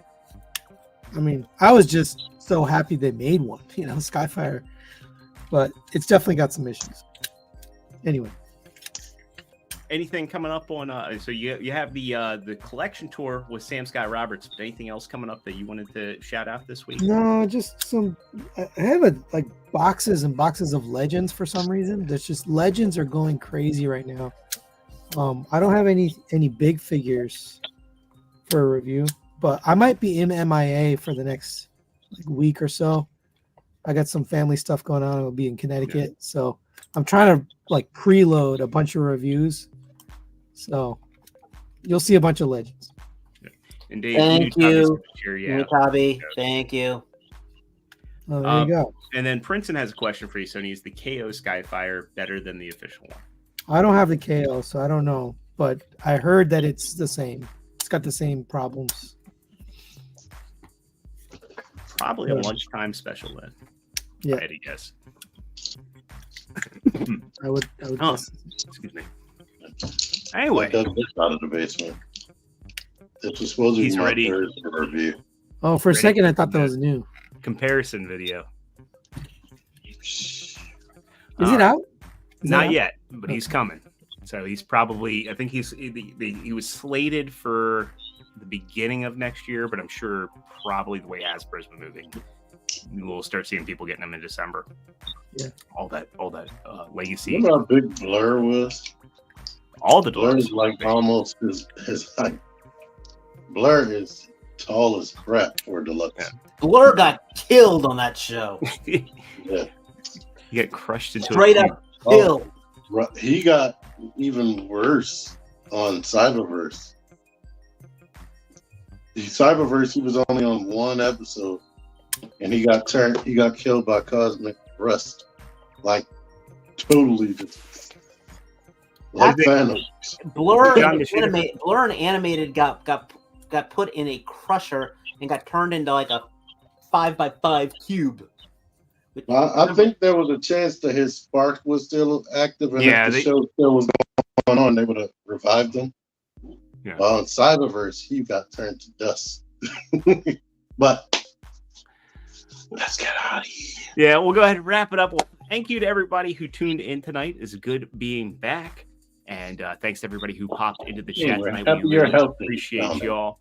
I mean, I was just so happy they made one, Skyfire. But it's definitely got some issues. Anyway. Anything coming up on? So you have the collection tour with Sam Scott Roberts. But anything else coming up that you wanted to shout out this week? No, just some. I have like boxes and boxes of Legends for some reason. There's just Legends are going crazy right now. I don't have any big figures for a review, but I might be in MIA for the next week or so. I got some family stuff going on. I'll be in Connecticut, so I'm trying to preload a bunch of reviews. So you'll see a bunch of Legends. And Dave, Thank you. Yeah. Thank you. Oh, there you go. And then Princeton has a question for you, Sony. Is the KO Skyfire better than the official one? I don't have the KO, so I don't know. But I heard that it's the same. It's got the same problems. Probably a lunchtime special then. Yeah. I had to guess. I would Oh, guess. excuse me. Anyway, Doug gets out of the basement. This was supposed to be He's my ready. third review. Oh, for a Ready second I for thought that that. was new. comparison video. Is it out? Is that Not out? yet, but he's coming. So he's probably. I think he was slated for the beginning of next year, but I'm sure probably the way Hasbro's been moving, we'll start seeing people getting them in December. Yeah. All that legacy. Remember how big Blur was? All the Blur doors. is like almost his height. Blur is tall as crap for deluxe. Blur got killed on that show. Yeah. You get crushed into Straight a up killed. Right. He got even worse on Cyberverse. Cyberverse, he was only on one episode, and he got killed by cosmic rust, like totally just like Thanos. Blur and animated got put in a crusher and got turned into like a 5x5 cube. I think there was a chance that his spark was still active, and if the show still was going on, they would have revived him. Yeah. On Cyberverse, he got turned to dust. But let's get out of here. Yeah, we'll go ahead and wrap it up. Well, thank you to everybody who tuned in tonight. It's good being back. And thanks to everybody who popped into the chat tonight. We really appreciate you all.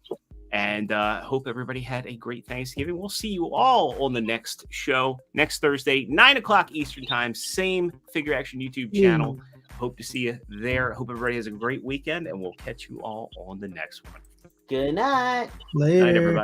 And hope everybody had a great Thanksgiving. We'll see you all on the next show next Thursday, 9 o'clock Eastern Time. Same Figure Action YouTube channel. Hope to see you there. Hope everybody has a great weekend, and we'll catch you all on the next one. Good night. Later. Night, everybody.